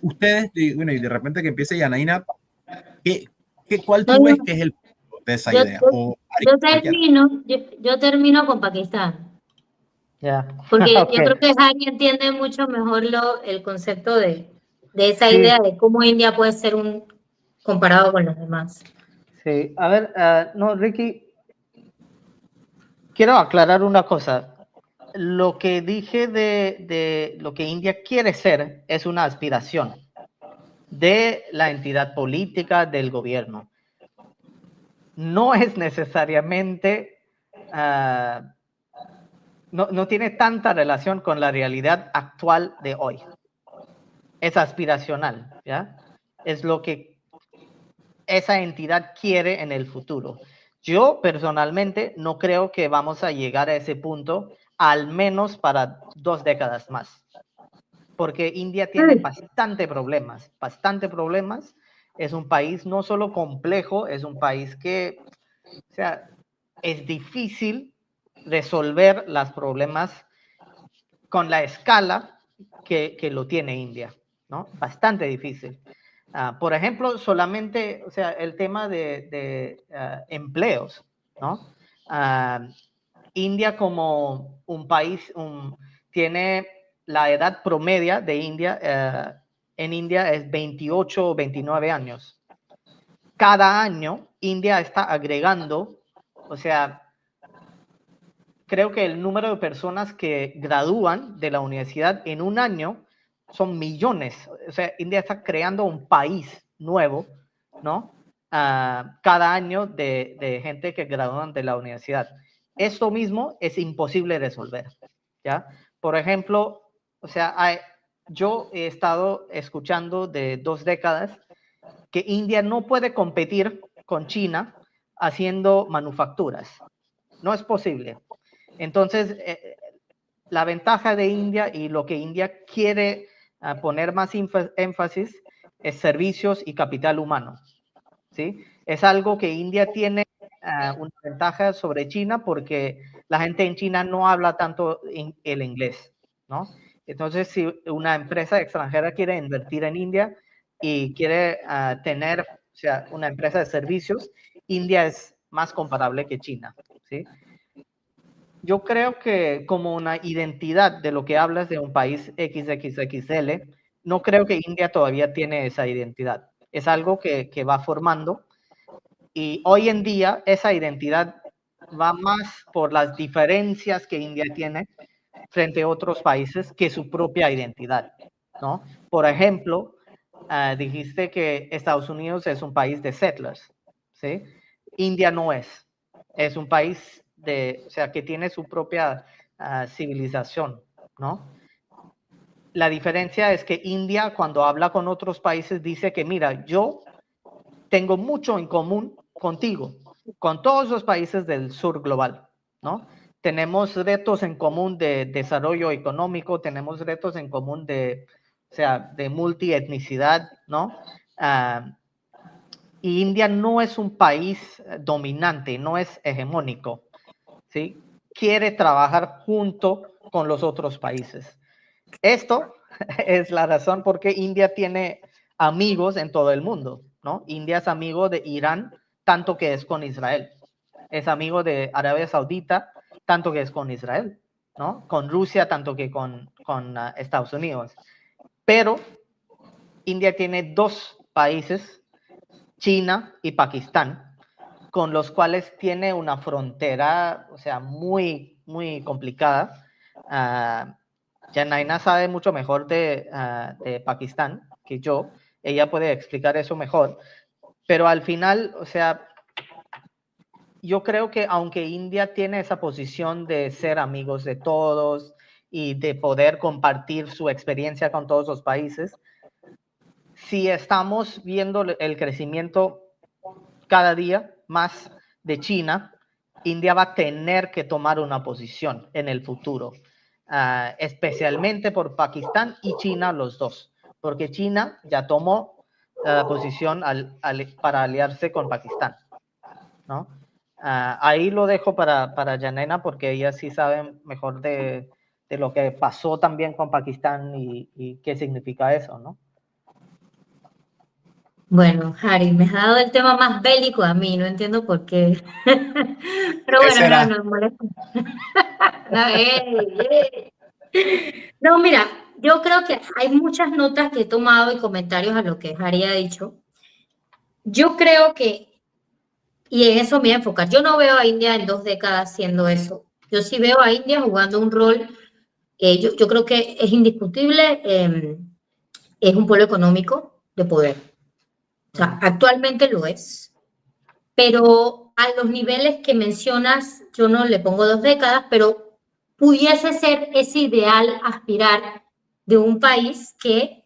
ustedes, bueno, y de repente que empiece Yanaína, ¿cuál tú ves que es el de esa idea? Yo termino con Pakistán. Yeah. Porque Okay. yo creo que Harry entiende mucho mejor el concepto de esa idea de cómo India puede ser comparado con los demás. Sí, a ver, no, Ricky, quiero aclarar una cosa. Lo que dije de lo que India quiere ser es una aspiración de la entidad política del gobierno. No es necesariamente, no tiene tanta relación con la realidad actual de hoy. Es aspiracional, ¿ya? Es lo que esa entidad quiere en el futuro. Yo personalmente no creo que vamos a llegar a ese punto, al menos para 2 décadas más. Porque India tiene bastante problemas. Es un país no solo complejo, es un país que, o sea, es difícil resolver los problemas con la escala que lo tiene India, ¿no? Bastante difícil. Por ejemplo, solamente, o sea, el tema de empleos, ¿no? India como un país tiene la edad promedia de India, en India es 28 o 29 años. Cada año India está agregando, o sea, creo que el número de personas que gradúan de la universidad en un año son millones. O sea, India está creando un país nuevo, ¿no? cada año de gente que gradúan de la universidad. Esto mismo es imposible resolver, ¿ya? Por ejemplo, o sea, yo he estado escuchando de 2 décadas que India no puede competir con China haciendo manufacturas. No es posible. Entonces, la ventaja de India y lo que India quiere poner más énfasis es servicios y capital humano, ¿sí? Es algo que India tiene una ventaja sobre China porque la gente en China no habla tanto el inglés, ¿no? Entonces, si una empresa extranjera quiere invertir en India y quiere tener, o sea, una empresa de servicios, India es más comparable que China, ¿sí? Yo creo que como una identidad de lo que hablas de un país XXXL, no creo que India todavía tiene esa identidad. Es algo que va formando y hoy en día esa identidad va más por las diferencias que India tiene frente a otros países que su propia identidad, ¿no? Por ejemplo, dijiste que Estados Unidos es un país de settlers, ¿sí? India no es. Es un país o sea, que tiene su propia civilización, ¿no? La diferencia es que India, cuando habla con otros países, dice que, mira, yo tengo mucho en común contigo, con todos los países del sur global, ¿no? Tenemos retos en común de desarrollo económico, tenemos retos en común o sea, de multietnicidad, ¿no? Y India no es un país dominante, no es hegemónico, ¿sí? Quiere trabajar junto con los otros países. Esto es la razón por qué India tiene amigos en todo el mundo, ¿no? India es amigo de Irán, tanto que es con Israel. Es amigo de Arabia Saudita, tanto que es con Israel, ¿no? Con Rusia, tanto que con Estados Unidos. Pero India tiene 2 países, China y Pakistán, con los cuales tiene una frontera, o sea, muy, muy complicada. Yanaina sabe mucho mejor de Pakistán que yo. Ella puede explicar eso mejor. Pero al final, o sea, yo creo que aunque India tiene esa posición de ser amigos de todos y de poder compartir su experiencia con todos los países, si estamos viendo el crecimiento cada día más de China, India va a tener que tomar una posición en el futuro, especialmente por Pakistán y China, los dos, porque China ya tomó posición para aliarse con Pakistán, ¿no? Ahí lo dejo para Yanena porque ella sí sabe mejor de lo que pasó también con Pakistán y qué significa eso, ¿no? Bueno, Harry, me has dado el tema más bélico a mí, no entiendo por qué. Pero ¿Qué bueno, será? no molesta. No, no, mira, yo creo que hay muchas notas que he tomado y comentarios a lo que Harry ha dicho. Yo creo que, y en eso me voy a enfocar, yo no veo a India en 2 décadas haciendo eso. Yo sí veo a India jugando un rol, yo creo que es indiscutible, es un polo económico de poder. O sea, actualmente lo es. Pero a los niveles que mencionas, yo no le pongo 2 décadas, pero pudiese ser ese ideal aspirar de un país que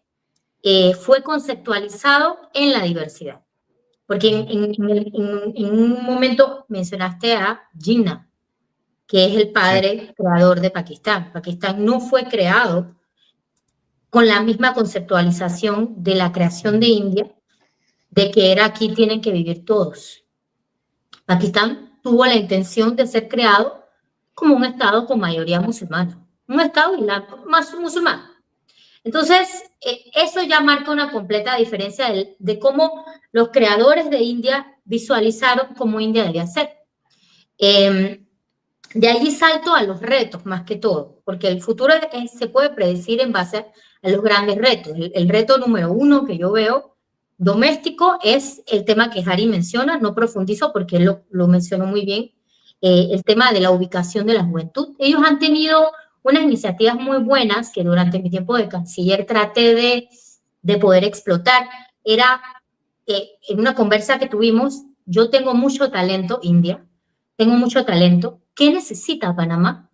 fue conceptualizado en la diversidad. Porque en un momento mencionaste a Jinnah, que es el padre creador de Pakistán. Pakistán no fue creado con la misma conceptualización de la creación de India, de que era aquí tienen que vivir todos. Pakistán tuvo la intención de ser creado como un estado con mayoría musulmana, un estado más musulmán. Entonces, eso ya marca una completa diferencia de cómo los creadores de India visualizaron cómo India debía ser. De allí salto a los retos más que todo, porque el futuro se puede predecir en base a los grandes retos. El reto número 1 que yo veo doméstico es el tema que Harry menciona, no profundizo porque él lo mencionó muy bien, el tema de la ubicación de la juventud. Ellos han tenido unas iniciativas muy buenas que durante mi tiempo de canciller traté de poder explotar. Era en una conversa que tuvimos, yo tengo mucho talento, India, tengo mucho talento. ¿Qué necesita Panamá?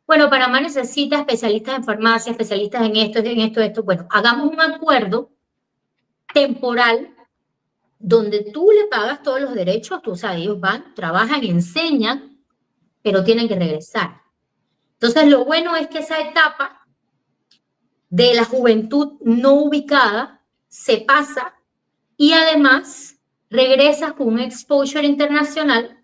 Bueno, Panamá necesita especialistas en farmacia, especialistas en esto. Bueno, hagamos un acuerdo temporal donde tú le pagas todos los derechos, tú sabes, ellos van, trabajan, enseñan, pero tienen que regresar. Entonces, lo bueno es que esa etapa de la juventud no ubicada se pasa y además regresas con un exposure internacional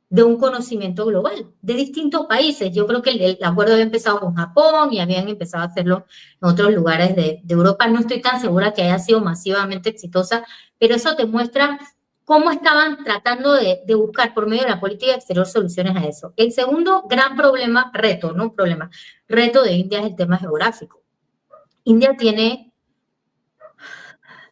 de un conocimiento global de distintos países. Yo creo que el acuerdo había empezado con Japón y habían empezado a hacerlo en otros lugares de Europa. No estoy tan segura que haya sido masivamente exitosa, pero eso te muestra cómo estaban tratando de buscar por medio de la política exterior soluciones a eso. El segundo gran problema, reto, no problema, reto de India es el tema geográfico. India tiene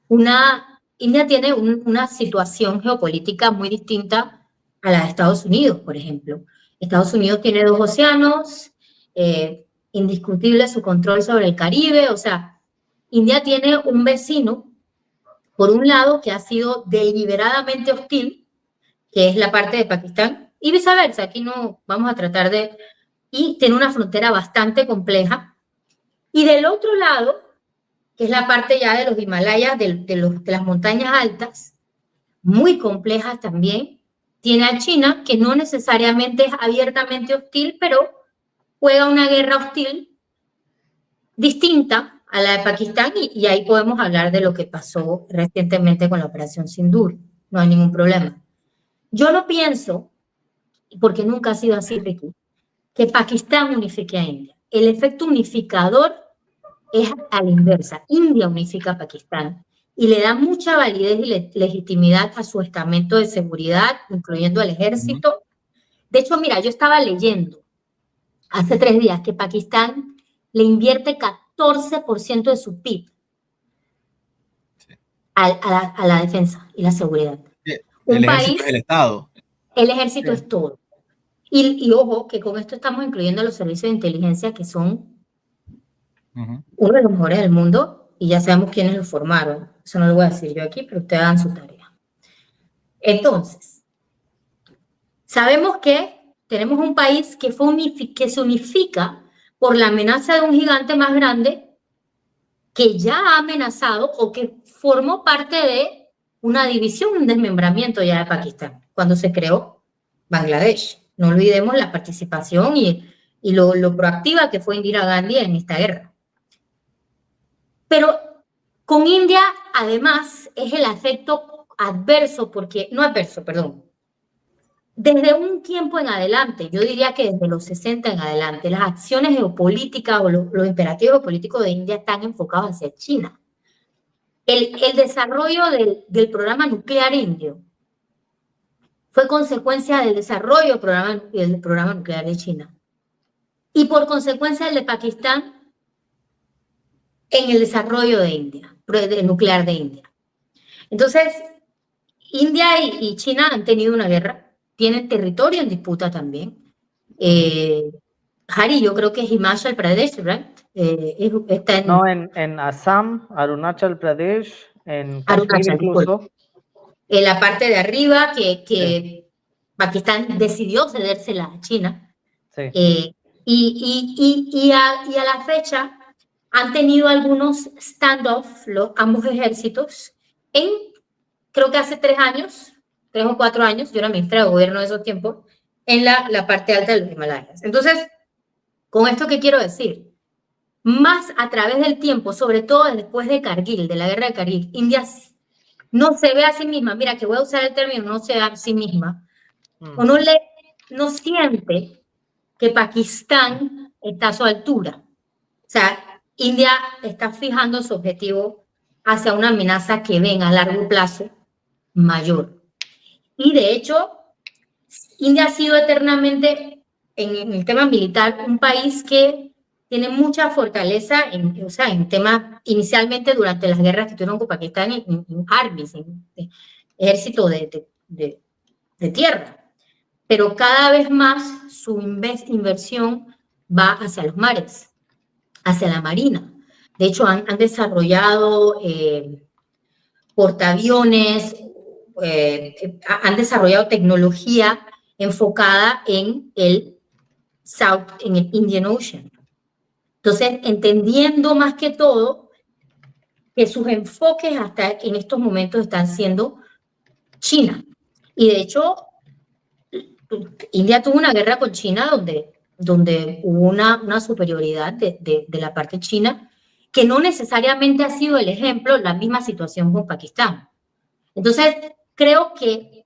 una situación geopolítica muy distinta a la de Estados Unidos, por ejemplo. Estados Unidos tiene 2 océanos, indiscutible su control sobre el Caribe, o sea, India tiene un vecino, por un lado, que ha sido deliberadamente hostil, que es la parte de Pakistán, y viceversa, aquí no vamos a tratar de... Y tiene una frontera bastante compleja. Y del otro lado, que es la parte ya de los Himalayas, de las montañas altas, muy complejas también, tiene a China, que no necesariamente es abiertamente hostil, pero juega una guerra hostil distinta a la de Pakistán, y ahí podemos hablar de lo que pasó recientemente con la Operación Sindur. No hay ningún problema. Yo no pienso, porque nunca ha sido así, Ricky, que Pakistán unifique a India. El efecto unificador es a la inversa. India unifica a Pakistán y le da mucha validez y legitimidad a su estamento de seguridad, incluyendo el ejército. De hecho, mira, yo estaba leyendo hace 3 días que Pakistán le invierte 14% de su PIB a la defensa y la seguridad. El ejército es el Estado. El ejército es todo. Y ojo, que con esto estamos incluyendo los servicios de inteligencia que son uno de los mejores del mundo, y ya sabemos quiénes lo formaron. Eso no lo voy a decir yo aquí, pero ustedes hagan su tarea. Entonces, sabemos que tenemos un país que se unifica por la amenaza de un gigante más grande que ya ha amenazado o que formó parte de una división, un desmembramiento ya de Pakistán, cuando se creó Bangladesh. No olvidemos la participación y lo proactiva que fue Indira Gandhi en esta guerra. Pero con India, además, es el efecto adverso, desde un tiempo en adelante, yo diría que desde los 60 en adelante, las acciones geopolíticas o los imperativos geopolíticos de India están enfocados hacia China. El desarrollo del programa nuclear indio fue consecuencia del desarrollo del programa nuclear de China. Y por consecuencia el de Pakistán en el desarrollo de India, del nuclear de India. Entonces, India y China han tenido una guerra, tienen territorio en disputa también. Hari, yo creo que es Himachal Pradesh, ¿right? No, en Assam, Arunachal Pradesh, en Kashmir incluso. En la parte de arriba que Pakistán decidió cedérsela a China. Sí. Y a la fecha han tenido algunos standoff, ambos ejércitos, creo que hace 3 o 4 años, yo era ministra de gobierno de esos tiempos, en la parte alta de los Himalayas. Entonces, con esto, ¿qué quiero decir? Más a través del tiempo, sobre todo después de Kargil, de la guerra de Kargil, India no se ve a sí misma, mira que voy a usar el término, no se ve a sí misma, o no siente que Pakistán está a su altura. O sea, India está fijando su objetivo hacia una amenaza que ven a largo plazo mayor. Y de hecho, India ha sido eternamente, en el tema militar, un país que tiene mucha fortaleza en temas, inicialmente durante las guerras que tuvieron con Pakistán en armies, en ejército de tierra. Pero cada vez más su inversión va hacia los mares, hacia la marina. De hecho, han desarrollado portaaviones, han desarrollado tecnología enfocada en el Indian Ocean. Entonces, entendiendo más que todo que sus enfoques hasta en estos momentos están siendo China. Y de hecho, India tuvo una guerra con China donde hubo una superioridad de la parte china, que no necesariamente ha sido el ejemplo, la misma situación con Pakistán. Entonces, creo que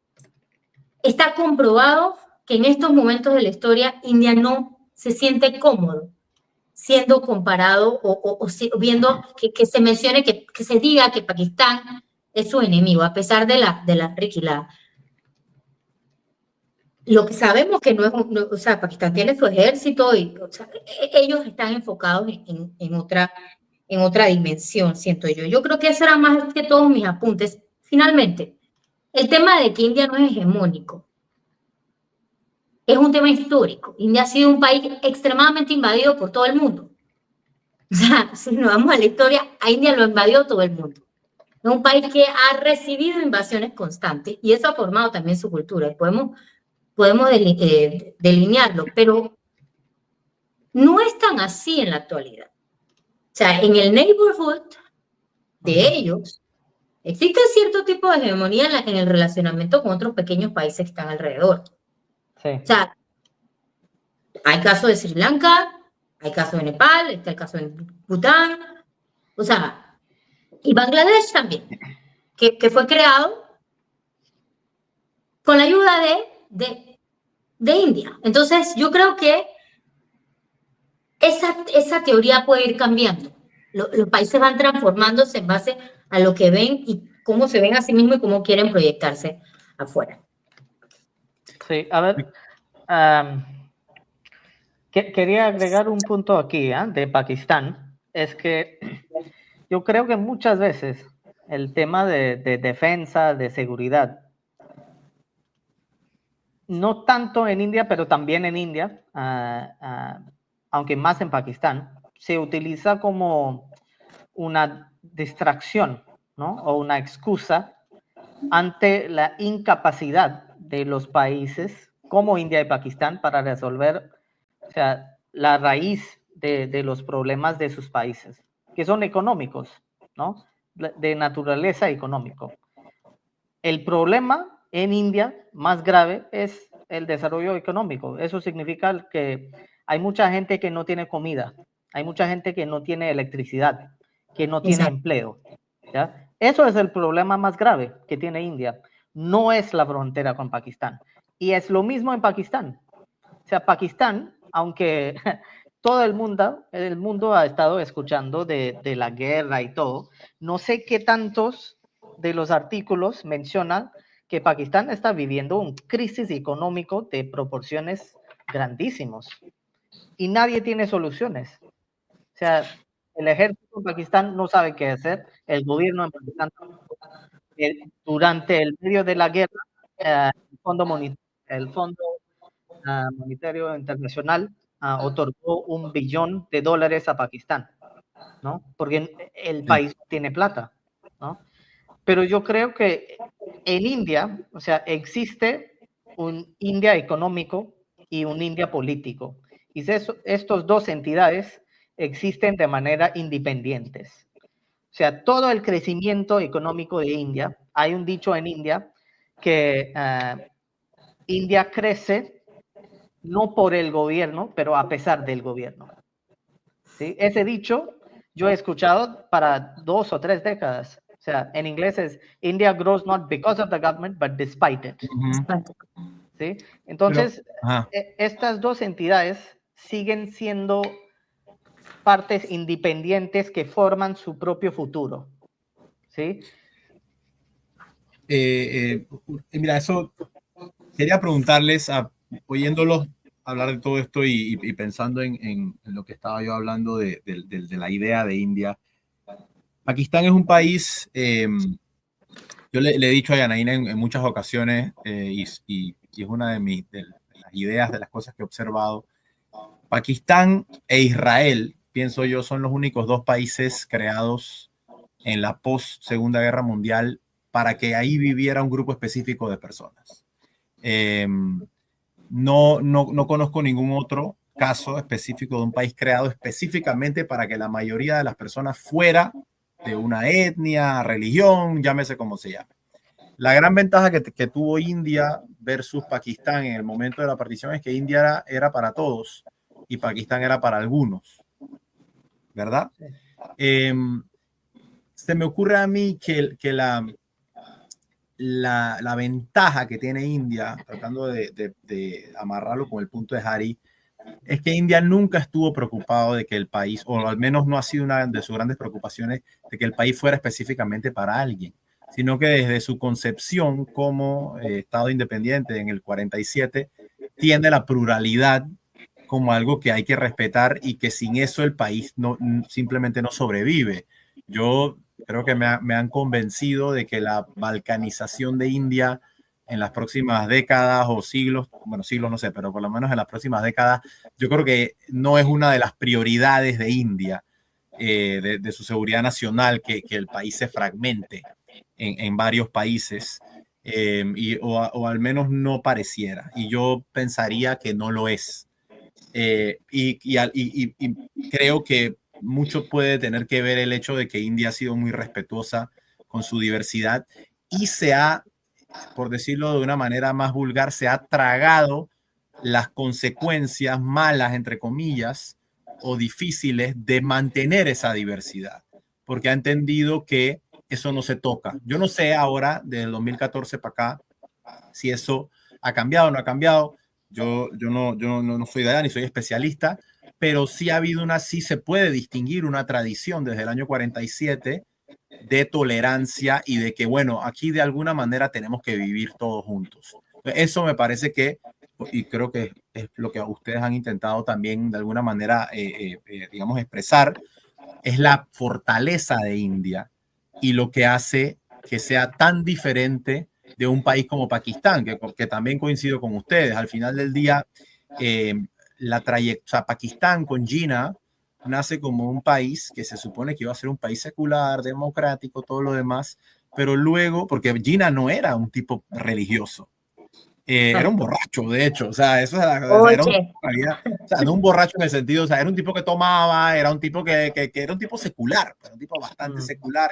está comprobado que en estos momentos de la historia India no se siente cómodo siendo comparado o viendo que se mencione, que se diga que Pakistán es su enemigo, a pesar de la lo que sabemos que no es, o sea, Pakistán tiene su ejército y o sea, ellos están enfocados en otra dimensión, siento yo. Yo creo que eso era más que todos mis apuntes. Finalmente, el tema de que India no es hegemónico es un tema histórico. India ha sido un país extremadamente invadido por todo el mundo. O sea, si nos vamos a la historia, a India lo invadió todo el mundo. Es un país que ha recibido invasiones constantes y eso ha formado también su cultura. Y podemos delinearlo, pero no es tan así en la actualidad. O sea, en el neighborhood de ellos existe cierto tipo de hegemonía en el relacionamiento con otros pequeños países que están alrededor. Sí. O sea, hay casos de Sri Lanka, hay casos de Nepal, está el caso de Bután, o sea, y Bangladesh también, que fue creado con la ayuda de India. Entonces, yo creo que esa teoría puede ir cambiando. Los países van transformándose en base a lo que ven y cómo se ven a sí mismos y cómo quieren proyectarse afuera. Sí, a ver, quería agregar un punto aquí de Pakistán. Es que yo creo que muchas veces el tema de defensa, de seguridad, no tanto en India, pero también en India, aunque más en Pakistán, se utiliza como una distracción, ¿no? O una excusa ante la incapacidad de los países como India y Pakistán para resolver, o sea, la raíz de los problemas de sus países, que son económicos, ¿no? De naturaleza económico. El problema en India más grave es el desarrollo económico. Eso significa que hay mucha gente que no tiene comida, hay mucha gente que no tiene electricidad, que no tiene empleo. ¿Ya? Eso es el problema más grave que tiene India. No es la frontera con Pakistán. Y es lo mismo en Pakistán. O sea, Pakistán, aunque todo el mundo ha estado escuchando de la guerra y todo, no sé qué tantos de los artículos mencionan que Pakistán está viviendo una crisis económico de proporciones grandísimos y nadie tiene soluciones. O sea, el ejército de Pakistán no sabe qué hacer, el gobierno de Pakistán durante el medio de la guerra, el Fondo Monetario Internacional otorgó $1 billón a Pakistán, ¿no? Porque el país tiene plata, ¿no? Pero yo creo que en India, o sea, existe un India económico y un India político. Y estos dos entidades existen de manera independientes. O sea, todo el crecimiento económico de India, hay un dicho en India que India crece no por el gobierno, pero a pesar del gobierno. ¿Sí? Ese dicho yo he escuchado para 2 o 3 décadas. O sea, en inglés es India grows not because of the government, but despite it. ¿Sí? Entonces, estas dos entidades siguen siendo partes independientes que forman su propio futuro. ¿Sí? Mira, eso quería preguntarles, oyéndolos hablar de todo esto y pensando en lo que estaba yo hablando de la idea de India. Pakistán es un país, yo le he dicho a Yanaína en muchas ocasiones, y es una de las ideas, de las cosas que he observado. Pakistán e Israel, pienso yo, son los únicos dos países creados en la post-Segunda Guerra Mundial para que ahí viviera un grupo específico de personas. No conozco ningún otro caso específico de un país creado específicamente para que la mayoría de las personas fuera de una etnia, religión, llámese como se llame. La gran ventaja que tuvo India versus Pakistán en el momento de la partición es que India era para todos y Pakistán era para algunos, ¿verdad? Se me ocurre a mí que la ventaja que tiene India, tratando de amarrarlo con el punto de Hari, es que India nunca estuvo preocupado de que el país, o al menos no ha sido una de sus grandes preocupaciones, de que el país fuera específicamente para alguien, sino que desde su concepción como Estado independiente en el 47, tiene la pluralidad como algo que hay que respetar y que sin eso el país simplemente no sobrevive. Yo creo que me han convencido de que la balcanización de India en las próximas décadas o siglos, bueno, siglos no sé, pero por lo menos en las próximas décadas, yo creo que no es una de las prioridades de India, de su seguridad nacional, que el país se fragmente en varios países, o al menos no pareciera. Y yo pensaría que no lo es. Y creo que mucho puede tener que ver el hecho de que India ha sido muy respetuosa con su diversidad y se ha, por decirlo de una manera más vulgar, se ha tragado las consecuencias malas, entre comillas, o difíciles de mantener esa diversidad, porque ha entendido que eso no se toca. Yo no sé ahora, desde el 2014 para acá, si eso ha cambiado o no ha cambiado. Yo no soy de allá ni soy especialista, pero sí se puede distinguir una tradición desde el año 47 de tolerancia y de que, bueno, aquí de alguna manera tenemos que vivir todos juntos. Eso me parece que, y creo que es lo que ustedes han intentado también de alguna manera, digamos, expresar, es la fortaleza de India y lo que hace que sea tan diferente de un país como Pakistán, que también coincido con ustedes. Al final del día, Pakistán con Jinnah nace como un país que se supone que iba a ser un país secular, democrático, todo lo demás, pero luego, porque Jinnah no era un tipo religioso, era un borracho, de hecho, o sea, eso era no un borracho en el sentido, o sea, era un tipo que tomaba, era un tipo que era un tipo secular, era un tipo bastante secular,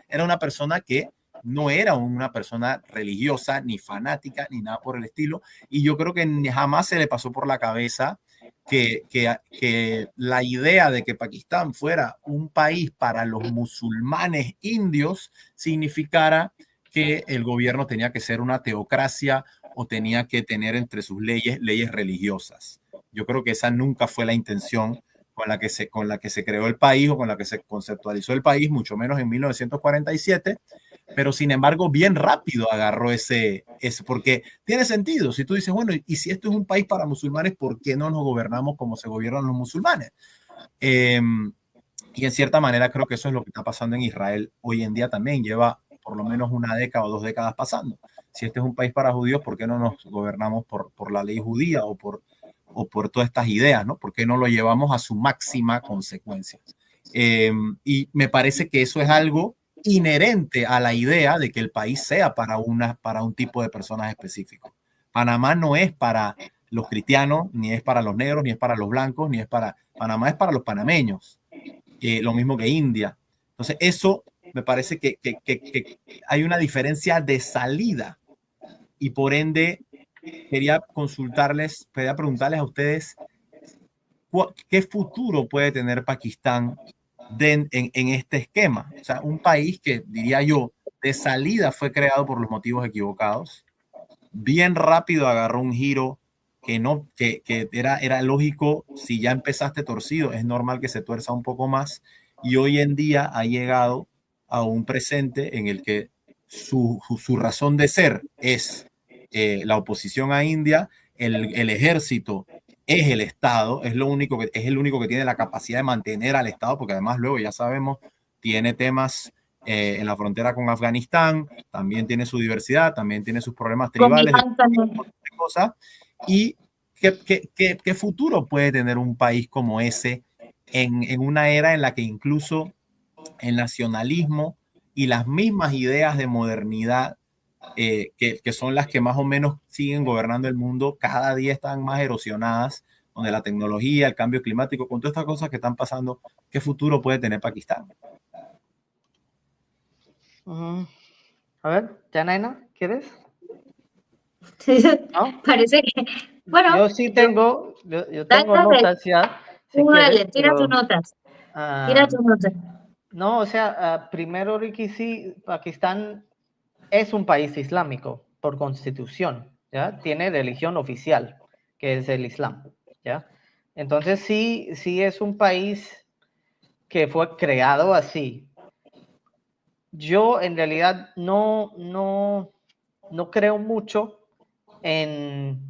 era una persona que no era una persona religiosa, ni fanática, ni nada por el estilo, y yo creo que jamás se le pasó por la cabeza que la idea de que Pakistán fuera un país para los musulmanes indios significara que el gobierno tenía que ser una teocracia o tenía que tener entre sus leyes religiosas. Yo creo que esa nunca fue la intención con la que se creó el país o con la que se conceptualizó el país, mucho menos en 1947, pero sin embargo bien rápido agarró ese, porque tiene sentido. Si tú dices, bueno, y si esto es un país para musulmanes, ¿por qué no nos gobernamos como se gobiernan los musulmanes? Y en cierta manera creo que eso es lo que está pasando en Israel hoy en día también. Lleva por lo menos una década o 2 décadas pasando. Si este es un país para judíos, ¿por qué no nos gobernamos por la ley judía o por todas estas ideas, ¿no? ¿Por qué no lo llevamos a su máxima consecuencia? Y me parece que eso es algo inherente a la idea de que el país sea para un tipo de personas específicos. Panamá no es para los cristianos, ni es para los negros, ni es para los blancos, Panamá es para los panameños, lo mismo que India. Entonces, eso me parece que hay una diferencia de salida y por ende quería preguntarles a ustedes qué futuro puede tener Pakistán en este esquema. O sea, un país que, diría yo, de salida fue creado por los motivos equivocados, bien rápido agarró un giro que era lógico. Si ya empezaste torcido, es normal que se tuerza un poco más, y hoy en día ha llegado a un presente en el que su razón de ser es la oposición a India, el ejército es el Estado, es el único que tiene la capacidad de mantener al Estado, porque además luego ya sabemos, tiene temas en la frontera con Afganistán, también tiene su diversidad, también tiene sus problemas tribales, cosas. ¿Y qué futuro puede tener un país como ese en una era en la que incluso el nacionalismo y las mismas ideas de modernidad que son las que más o menos siguen gobernando el mundo, cada día están más erosionadas, donde la tecnología, el cambio climático, con todas estas cosas que están pasando, ¿qué futuro puede tener Pakistán? A ver, Yanaina, ¿quieres? ¿No? Parece que, bueno, Yo sí tengo, yo tengo dale, notas ya, si dale, quieres, tira tus pero notas, tira tus notas. no, o sea, primero, Ricky, sí, Pakistán es un país islámico por constitución, ¿ya? Tiene religión oficial, que es el Islam, ¿ya? Entonces sí, sí es un país que fue creado así. Yo en realidad no creo mucho en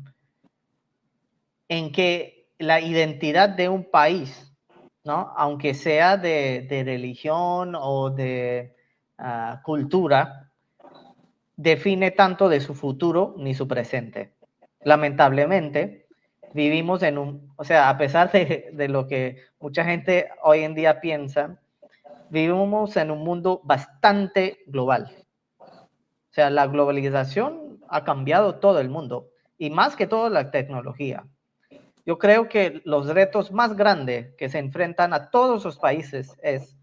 que la identidad de un país, ¿no? Aunque sea de religión o de cultura, define tanto de su futuro ni su presente. Lamentablemente, vivimos en o sea, a pesar de lo que mucha gente hoy en día piensa, vivimos en un mundo bastante global. O sea, la globalización ha cambiado todo el mundo y más que todo la tecnología. Yo creo que los retos más grandes que se enfrentan a todos los países es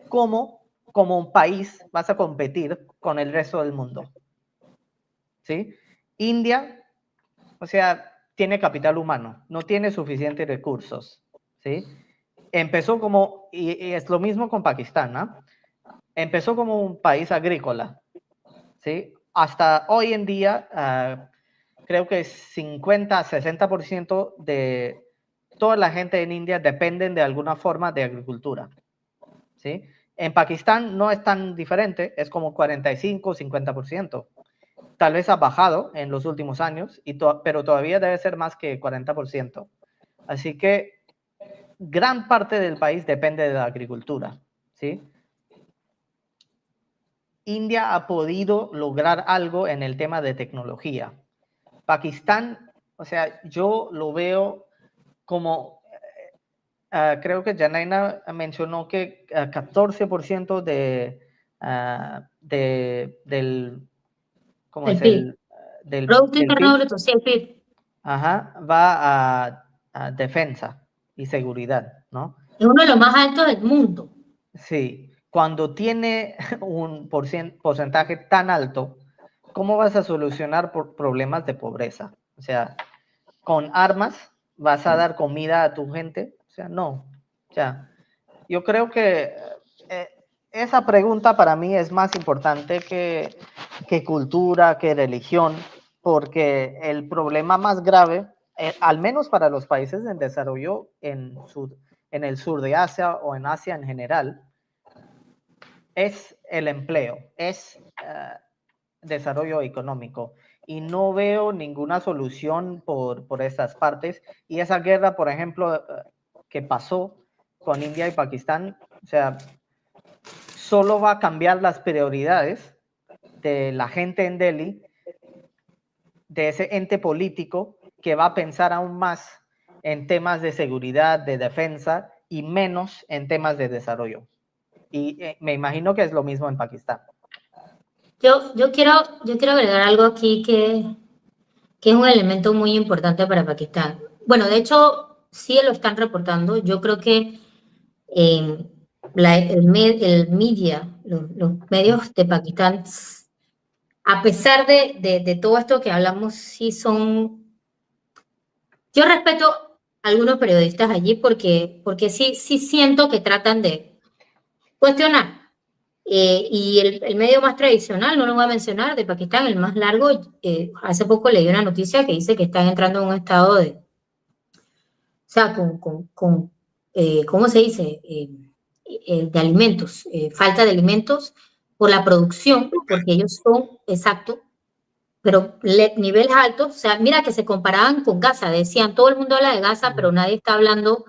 cómo, como un país, vas a competir con el resto del mundo. ¿Sí? India, o sea, tiene capital humano, no tiene suficientes recursos. ¿Sí? Empezó como, y es lo mismo con Pakistán, ¿no? Empezó como un país agrícola. ¿Sí? Hasta hoy en día, creo que 50-60% de toda la gente en India dependen de alguna forma de agricultura. ¿Sí? En Pakistán no es tan diferente, es como 45-50%. Tal vez ha bajado en los últimos años, pero todavía debe ser más que 40%. Así que gran parte del país depende de la agricultura. ¿Sí? India ha podido lograr algo en el tema de tecnología. Pakistán, o sea, yo lo veo como, creo que Yanaina mencionó que 14% del, ¿cómo es? PIB. Producto Del Interno PIB, Bruto, sí, el PIB. va a defensa y seguridad, ¿no? Es uno de los más altos del mundo. Sí, cuando tiene un porcentaje tan alto, ¿cómo vas a solucionar problemas de pobreza? O sea, ¿con armas vas a dar comida a tu gente? O sea, no. O sea, yo creo que esa pregunta para mí es más importante que cultura, que religión, porque el problema más grave, al menos para los países en desarrollo en el sur de Asia o en Asia en general, es el empleo, es desarrollo económico. Y no veo ninguna solución por estas partes. Y esa guerra, por ejemplo, que pasó con India y Pakistán, o sea, solo va a cambiar las prioridades de la gente en Delhi, de ese ente político que va a pensar aún más en temas de seguridad, de defensa y menos en temas de desarrollo. Y me imagino que es lo mismo en Pakistán. Yo quiero agregar algo aquí que es un elemento muy importante para Pakistán. Bueno, de hecho, sí lo están reportando. Yo creo que el media, los medios de Pakistán, a pesar de todo esto que hablamos, sí son... Yo respeto a algunos periodistas allí porque sí siento que tratan de cuestionar. Y el medio más tradicional, no lo voy a mencionar, de Pakistán, el más largo, hace poco leí una noticia que dice que están entrando en un estado de, o sea, ¿cómo se dice? De alimentos, falta de alimentos por la producción, porque ellos son, exacto, pero niveles altos, o sea, mira que se comparaban con Gaza, decían, todo el mundo habla de Gaza, pero nadie está hablando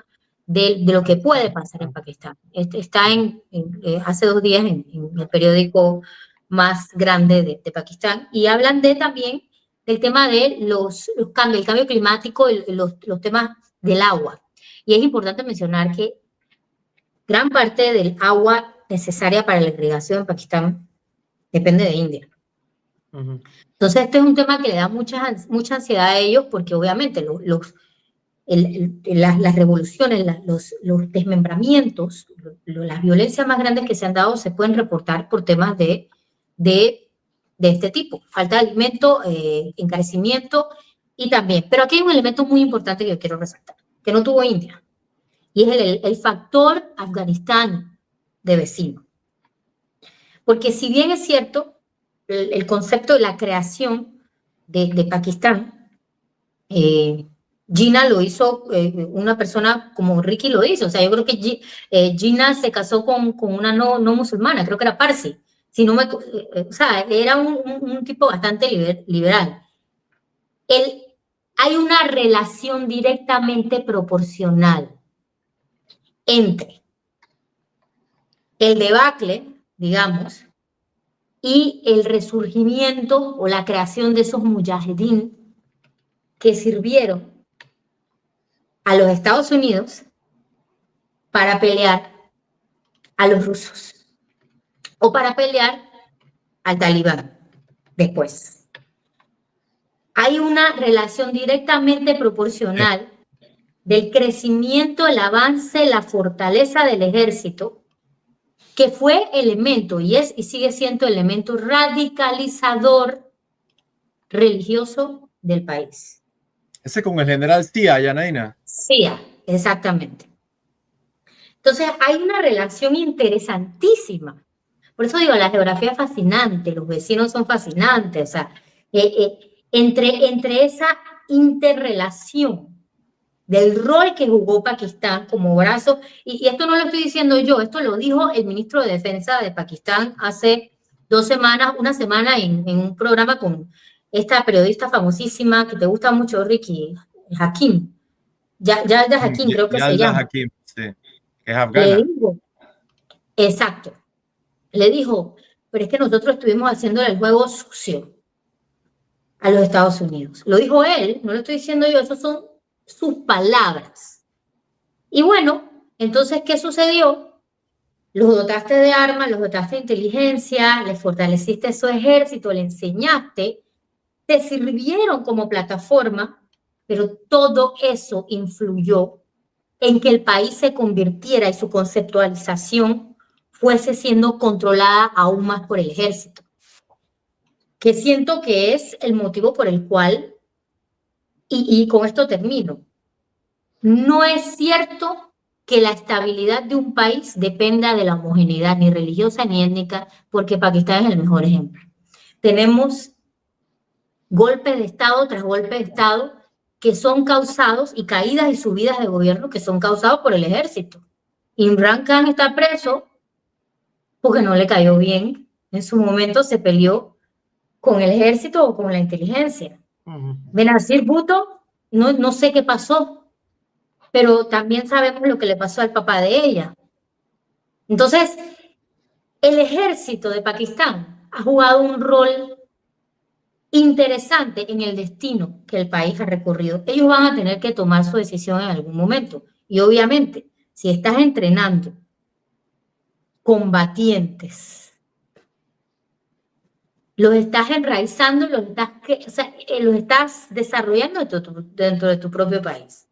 de lo que puede pasar en Pakistán. Está hace 2 días en el periódico más grande de Pakistán, y hablan también del tema de los cambios, el cambio climático, los temas del agua. Y es importante mencionar que gran parte del agua necesaria para la irrigación en Pakistán depende de India. Ujú. Entonces, este es un tema que le da mucha ansiedad a ellos porque obviamente las revoluciones, los desmembramientos, las violencias más grandes que se han dado se pueden reportar por temas de este tipo. Falta de alimento, encarecimiento y también. Pero aquí hay un elemento muy importante que yo quiero resaltar, que no tuvo India, y es el factor Afganistán de vecino. Porque si bien es cierto, el concepto de la creación de Pakistán, Gina lo hizo una persona como Ricky lo hizo. O sea, yo creo que Gina se casó con una no musulmana, creo que era Parsi. Si no o sea, era un tipo bastante liberal. Hay una relación directamente proporcional entre el debacle, digamos, y el resurgimiento o la creación de esos mujahidín que sirvieron a los Estados Unidos para pelear a los rusos o para pelear al talibán después. Hay una relación directamente proporcional del crecimiento, el avance, la fortaleza del ejército, que fue elemento y sigue siendo elemento radicalizador religioso del país. Ese con el general Zia, Yanaina. CIA, exactamente. Entonces hay una relación interesantísima. Por eso digo, la geografía es fascinante, los vecinos son fascinantes, o sea, entre esa interrelación del rol que jugó Pakistán como brazo, y esto no lo estoy diciendo yo, esto lo dijo el ministro de Defensa de Pakistán hace una semana en un programa con esta periodista famosísima que te gusta mucho, Ricky, Hakim. Yalda Hakim, creo que se llama. Hakim, sí, que es afgana. Le dijo, exacto, le dijo, pero es que nosotros estuvimos haciendo el juego sucio a los Estados Unidos. Lo dijo él, no lo estoy diciendo yo, esas son sus palabras. Y bueno, entonces, ¿qué sucedió? Los dotaste de armas, los dotaste de inteligencia, les fortaleciste su ejército, le enseñaste, te sirvieron como plataforma, pero todo eso influyó en que el país se convirtiera y su conceptualización fuese siendo controlada aún más por el ejército. Que siento que es el motivo por el cual, y con esto termino, no es cierto que la estabilidad de un país dependa de la homogeneidad ni religiosa ni étnica, porque Pakistán es el mejor ejemplo. Tenemos golpes de Estado tras golpes de Estado que son causados, y caídas y subidas de gobierno que son causados por el ejército. Imran Khan está preso porque no le cayó bien. En su momento se peleó con el ejército o con la inteligencia. Benazir Bhutto, no sé qué pasó, pero también sabemos lo que le pasó al papá de ella. Entonces, el ejército de Pakistán ha jugado un rol interesante en el destino que el país ha recorrido. Ellos van a tener que tomar su decisión en algún momento. Y obviamente, si estás entrenando combatientes, los estás enraizando, los estás desarrollando dentro de tu propio país.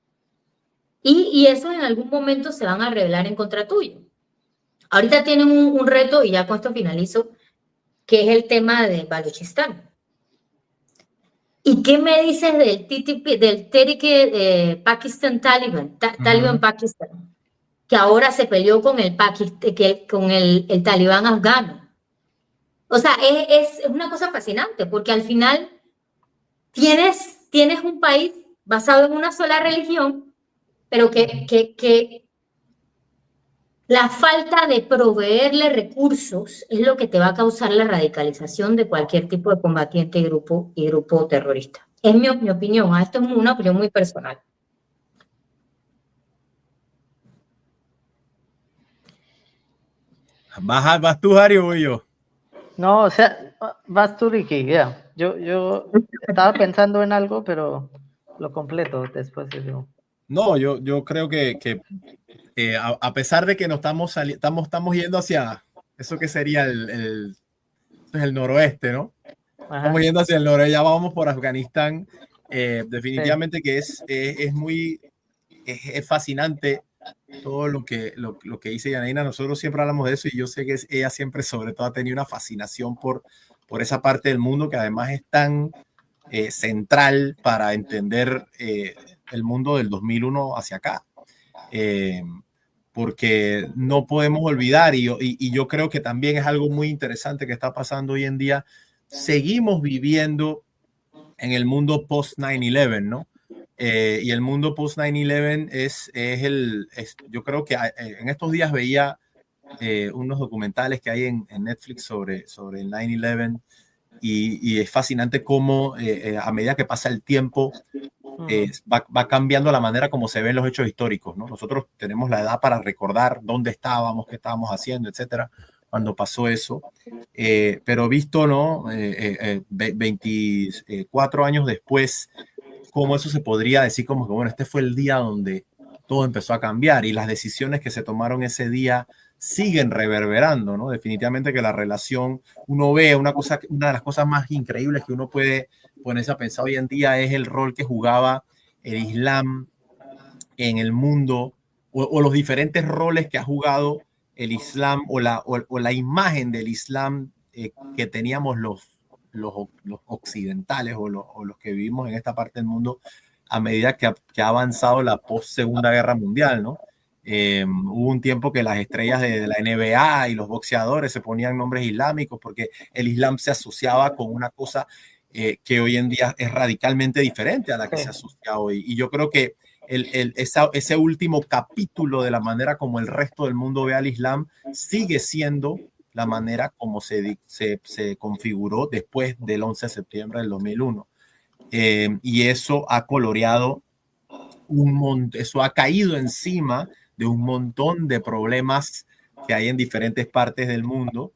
Y esos en algún momento se van a rebelar en contra tuyo. Ahorita tienen un reto, y ya con esto finalizo, que es el tema de Baluchistán. ¿Y qué me dices del TTP, del Tehrik Pakistan Taliban, Taliban Pakistan, que ahora se peleó con el talibán afgano? O sea, es una cosa fascinante, porque al final tienes un país basado en una sola religión, pero que la falta de proveerle recursos es lo que te va a causar la radicalización de cualquier tipo de combatiente y grupo terrorista. Es mi opinión, esto es una opinión muy personal. ¿Vas tú, Harry, o voy yo? No, o sea, vas tú, Ricky, ya. Yo estaba pensando en algo, pero lo completo después de yo. No, yo creo que a pesar de que nos estamos yendo hacia eso que sería el noroeste, ¿no? Estamos Ajá, yendo hacia el noroeste, ya vamos por Afganistán. Definitivamente sí, que es fascinante todo lo que dice Yanaina. Nosotros siempre hablamos de eso y yo sé que ella siempre sobre todo ha tenido una fascinación por esa parte del mundo que además es tan central para entender el mundo del 2001 hacia acá. Eh, Porque no podemos olvidar, y yo creo que también es algo muy interesante que está pasando hoy en día, seguimos viviendo en el mundo post 9/11, ¿no? Y el mundo post 9/11 yo creo que en estos días veía unos documentales que hay en Netflix sobre el 9/11 y es fascinante cómo a medida que pasa el tiempo va cambiando la manera como se ven los hechos históricos, ¿no? Nosotros tenemos la edad para recordar dónde estábamos, qué estábamos haciendo, etcétera, cuando pasó eso. Pero visto, ¿no? 24 años después, cómo eso se podría decir como que, bueno, este fue el día donde todo empezó a cambiar y las decisiones que se tomaron ese día siguen reverberando, ¿no? Definitivamente que la relación, uno ve una de las cosas más increíbles que uno puede ponerse a pensar hoy en día es el rol que jugaba el Islam en el mundo o los diferentes roles que ha jugado el Islam o la imagen del Islam que teníamos los occidentales o los que vivimos en esta parte del mundo a medida que ha avanzado la post-Segunda Guerra Mundial, ¿no? Hubo un tiempo que las estrellas de la NBA y los boxeadores se ponían nombres islámicos porque el Islam se asociaba con una cosa que hoy en día es radicalmente diferente a la que se sí. asocia hoy. Y yo creo que ese último capítulo de la manera como el resto del mundo ve al Islam sigue siendo la manera como se configuró después del 11 de septiembre del 2001. Y eso ha coloreado eso ha caído encima de un montón de problemas que hay en diferentes partes del mundo.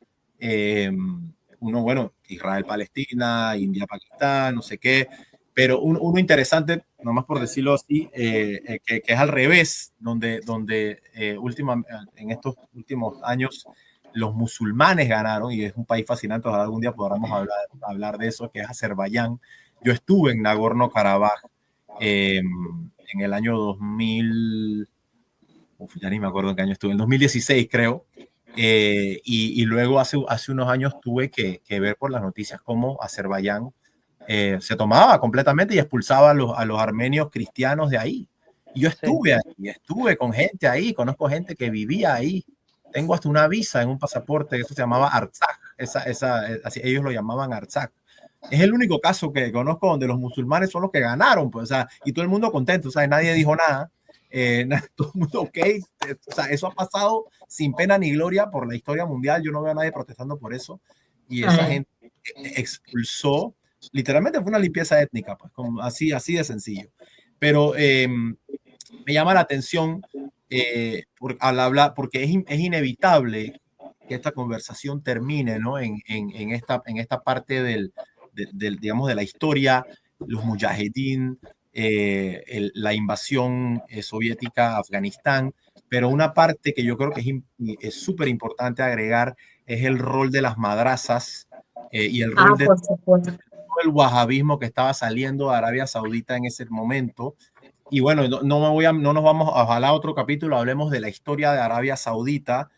Bueno, Israel-Palestina, India-Pakistán, no sé qué, pero uno interesante, nomás por decirlo así, que es al revés, donde en estos últimos años los musulmanes ganaron, y es un país fascinante, ojalá algún día podamos hablar de eso, que es Azerbaiyán. Yo estuve en Nagorno-Karabaj en el año 2000, ya ni me acuerdo en qué año estuve, en 2016 creo, y luego hace unos años tuve que ver por las noticias cómo Azerbaiyán se tomaba completamente y expulsaba a los armenios cristianos de ahí. Y yo estuve Sí. ahí, estuve con gente ahí, conozco gente que vivía ahí. Tengo hasta una visa en un pasaporte, eso se llamaba Artsakh, así ellos lo llamaban Artsakh. Es el único caso que conozco donde los musulmanes son los que ganaron, pues, o sea, y todo el mundo contento, o sea, nadie dijo nada, todo el mundo ok, o sea, eso ha pasado sin pena ni gloria por la historia mundial, yo no veo a nadie protestando por eso, y esa gente expulsó, literalmente fue una limpieza étnica, pues, así de sencillo, pero me llama la atención al hablar, porque es inevitable que esta conversación termine, ¿no? en esta parte digamos, de la historia, los mujahedín, la invasión soviética a Afganistán, pero una parte que yo creo que es súper importante agregar es el rol de las madrazas y el rol de por supuesto. el wahabismo que estaba saliendo de Arabia Saudita en ese momento. Y bueno, no nos vamos, ojalá otro capítulo hablemos de la historia de Arabia Saudita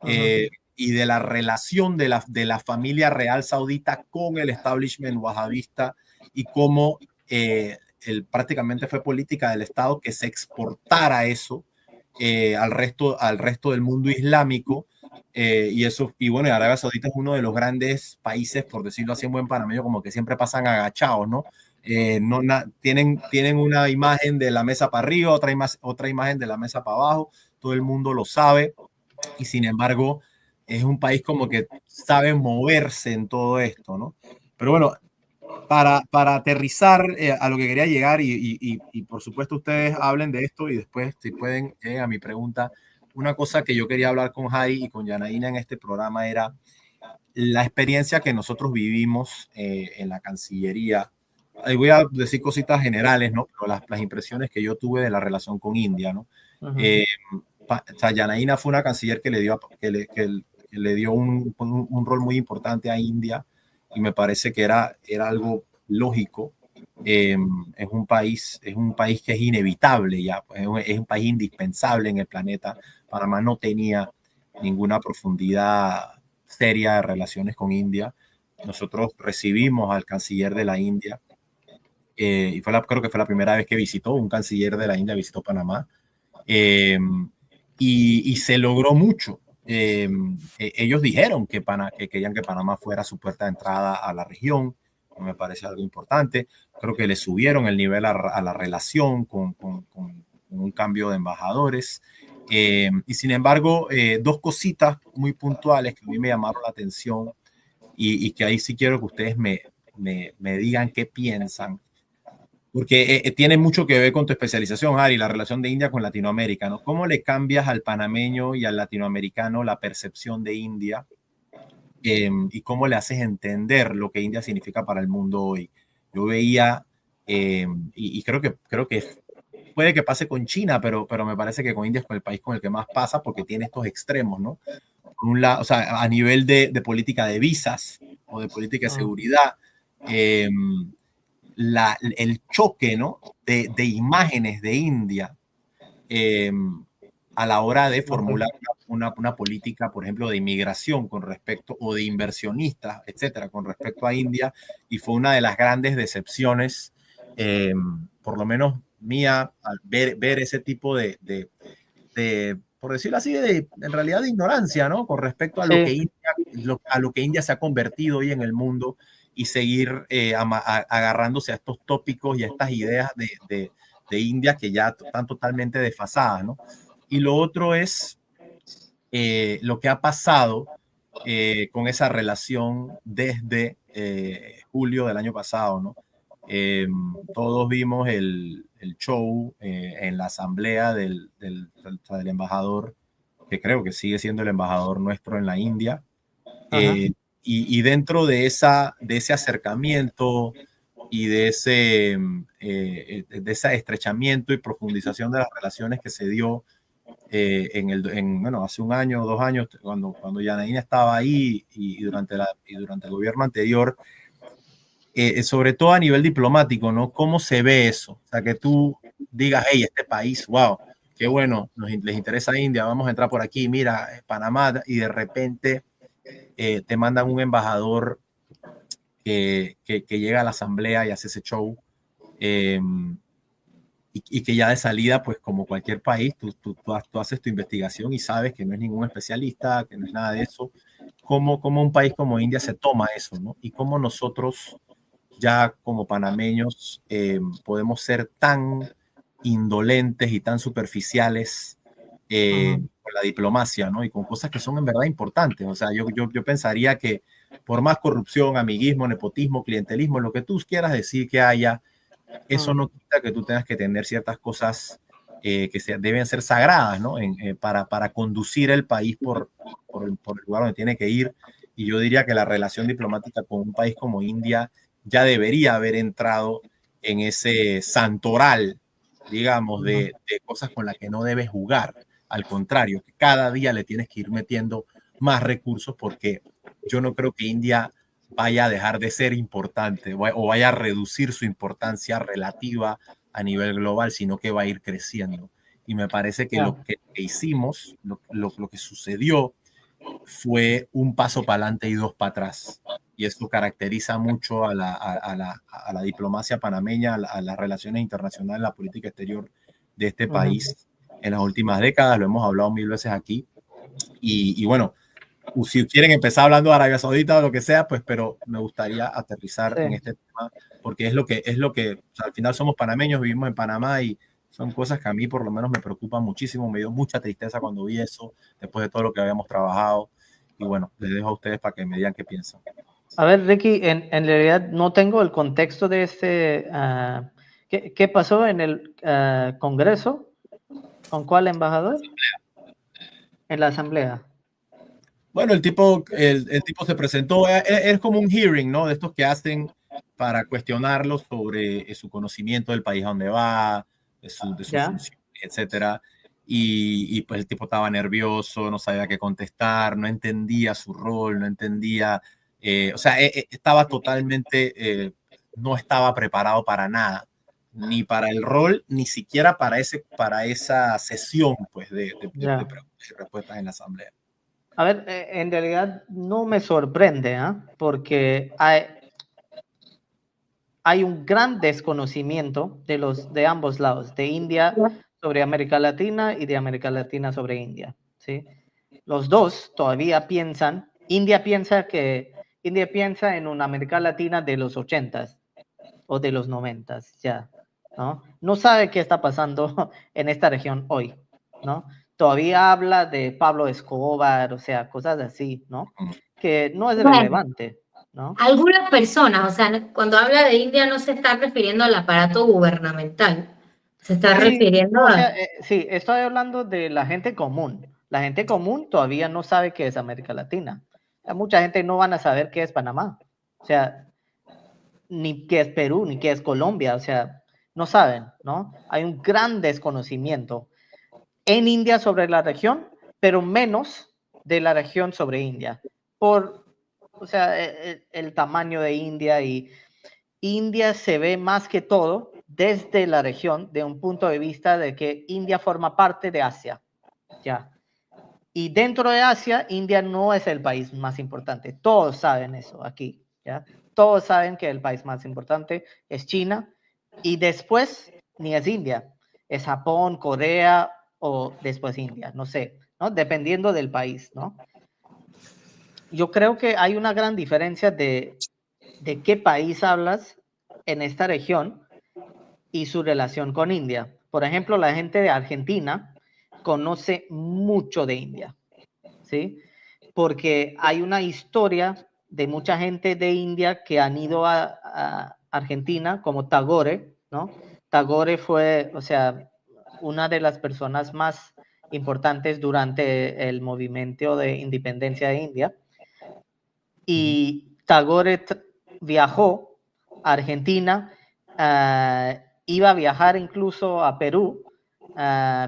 y de la relación de la familia real saudita con el establishment wahabista y cómo prácticamente fue política del Estado que se exportara eso al resto del mundo islámico. Y bueno, Arabia Saudita es uno de los grandes países, por decirlo así en buen panameño, como que siempre pasan agachados, ¿no? Tienen una imagen de la mesa para arriba, otra imagen de la mesa para abajo, todo el mundo lo sabe, y sin embargo es un país como que sabe moverse en todo esto, ¿no? Pero bueno, para aterrizar a lo que quería llegar y por supuesto ustedes hablen de esto y después si pueden lleguen a mi pregunta. Una cosa que yo quería hablar con Jai y con Yanaína en este programa era la experiencia que nosotros vivimos en la Cancillería ahí voy a decir cositas generales, ¿no? Pero las impresiones que yo tuve de la relación con India, ¿no? O sea, Yanaina fue una canciller que le dio un rol muy importante a India y me parece que era algo lógico. Es un país que es inevitable ya, pues es un país indispensable en el planeta. Panamá no tenía ninguna profundidad seria de relaciones con India. Nosotros recibimos al canciller de la India y creo que fue la primera vez que un canciller de la India visitó Panamá. Y se logró mucho. Ellos dijeron que querían que Panamá fuera su puerta de entrada a la región. Me parece algo importante. Creo que le subieron el nivel a la relación con un cambio de embajadores. Y sin embargo, dos cositas muy puntuales que a mí me llamaron la atención y que ahí sí quiero que ustedes me digan qué piensan. Porque tiene mucho que ver con tu especialización, Ari, la relación de India con Latinoamérica, ¿no? ¿Cómo le cambias al panameño y al latinoamericano la percepción de India? Y cómo le haces entender lo que India significa para el mundo hoy. Yo veía, y creo que puede que pase con China, pero me parece que con India es el país con el que más pasa porque tiene estos extremos, ¿no? Por un lado, o sea, a nivel de política de visas o de política de seguridad, el choque, ¿no? de imágenes de India a la hora de formular una política, por ejemplo, de inmigración con respecto, o de inversionistas, etcétera, con respecto a India, y fue una de las grandes decepciones, por lo menos mía, al ver ese tipo de, por decirlo así, en realidad de ignorancia, ¿no? Con respecto a lo que India se ha convertido hoy en el mundo y seguir agarrándose a estos tópicos y a estas ideas de India que ya están totalmente desfasadas, ¿no? Y lo otro es lo que ha pasado con esa relación desde julio del año pasado, ¿no? Todos vimos el show en la asamblea del embajador, que creo que sigue siendo el embajador nuestro en la India. Y dentro de ese acercamiento y de ese estrechamiento y profundización de las relaciones que se dio bueno, hace un año o 2 años, cuando Yanaina estaba ahí y durante el gobierno anterior, sobre todo a nivel diplomático, ¿no? ¿Cómo se ve eso? O sea, que tú digas, hey, este país, wow, qué bueno, les interesa India, vamos a entrar por aquí, mira, Panamá, y de repente te mandan un embajador que llega a la asamblea y hace ese show, y que ya de salida, pues como cualquier país, tú haces tu investigación y sabes que no es ningún especialista, que no es nada de eso. ¿Cómo un país como India se toma eso, ¿no? Y cómo nosotros, ya como panameños, podemos ser tan indolentes y tan superficiales con la diplomacia, ¿no? Y con cosas que son en verdad importantes. O sea, yo pensaría que por más corrupción, amiguismo, nepotismo, clientelismo, lo que tú quieras decir que haya, eso no quita que tú tengas que tener ciertas cosas que deben ser sagradas, ¿no? Para conducir el país por el lugar donde tiene que ir. Y yo diría que la relación diplomática con un país como India ya debería haber entrado en ese santoral, digamos, de cosas con las que no debes jugar. Al contrario, que cada día le tienes que ir metiendo más recursos, porque yo no creo que India vaya a dejar de ser importante o vaya a reducir su importancia relativa a nivel global, sino que va a ir creciendo. Y me parece que lo que hicimos, lo que sucedió, fue un paso para adelante y 2 para atrás. Y esto caracteriza mucho a la diplomacia panameña, a las relaciones internacionales, la política exterior de este país en las últimas décadas. Lo hemos hablado 1000 veces aquí. Y bueno, si quieren empezar hablando de Arabia Saudita o lo que sea, pues, pero me gustaría aterrizar en este tema, porque es lo que o sea, al final somos panameños, vivimos en Panamá y son cosas que a mí por lo menos me preocupan muchísimo. Me dio mucha tristeza cuando vi eso, después de todo lo que habíamos trabajado. Y bueno, les dejo a ustedes para que me digan qué piensan. A ver, Ricky, en realidad no tengo el contexto de ¿qué pasó en el Congreso? ¿Con cuál embajador? En la Asamblea. Bueno, el tipo se presentó, es como un hearing, ¿no? De estos que hacen para cuestionarlo sobre su conocimiento del país a donde va, de sus funciones, etcétera. Y pues el tipo estaba nervioso, no sabía qué contestar, no entendía su rol, no entendía, o sea, estaba totalmente, no estaba preparado para nada, ni para el rol, ni siquiera para esa sesión pues, de preguntas y respuestas en la asamblea. A ver, en realidad no me sorprende, porque hay un gran desconocimiento de ambos lados, de India sobre América Latina y de América Latina sobre India, ¿sí? Los dos todavía piensan, India piensa en una América Latina de los 80s o de los 90s, ya, ¿no? No sabe qué está pasando en esta región hoy, ¿no? Todavía habla de Pablo Escobar, o sea, cosas así, ¿no? Que no es relevante, ¿no? Algunas personas, o sea, cuando habla de India no se está refiriendo al aparato gubernamental, se está refiriendo o sea, sí, estoy hablando de la gente común. La gente común todavía no sabe qué es América Latina. O sea, mucha gente no van a saber qué es Panamá. O sea, ni qué es Perú, ni qué es Colombia. O sea, no saben, ¿no? Hay un gran desconocimiento en India sobre la región, pero menos de la región sobre India. O sea, el tamaño de India, y India se ve más que todo desde la región, de un punto de vista de que India forma parte de Asia, ¿ya? Y dentro de Asia, India no es el país más importante. Todos saben eso aquí, ¿ya? Todos saben que el país más importante es China, y después ni es India, es Japón, Corea o después India, no sé, ¿no? Dependiendo del país, ¿no? Yo creo que hay una gran diferencia de qué país hablas en esta región y su relación con India. Por ejemplo, la gente de Argentina conoce mucho de India, ¿sí? Porque hay una historia de mucha gente de India que han ido a Argentina, como Tagore, ¿no? Tagore fue, o sea, una de las personas más importantes durante el movimiento de independencia de India. Y Tagore viajó a Argentina, iba a viajar incluso a Perú,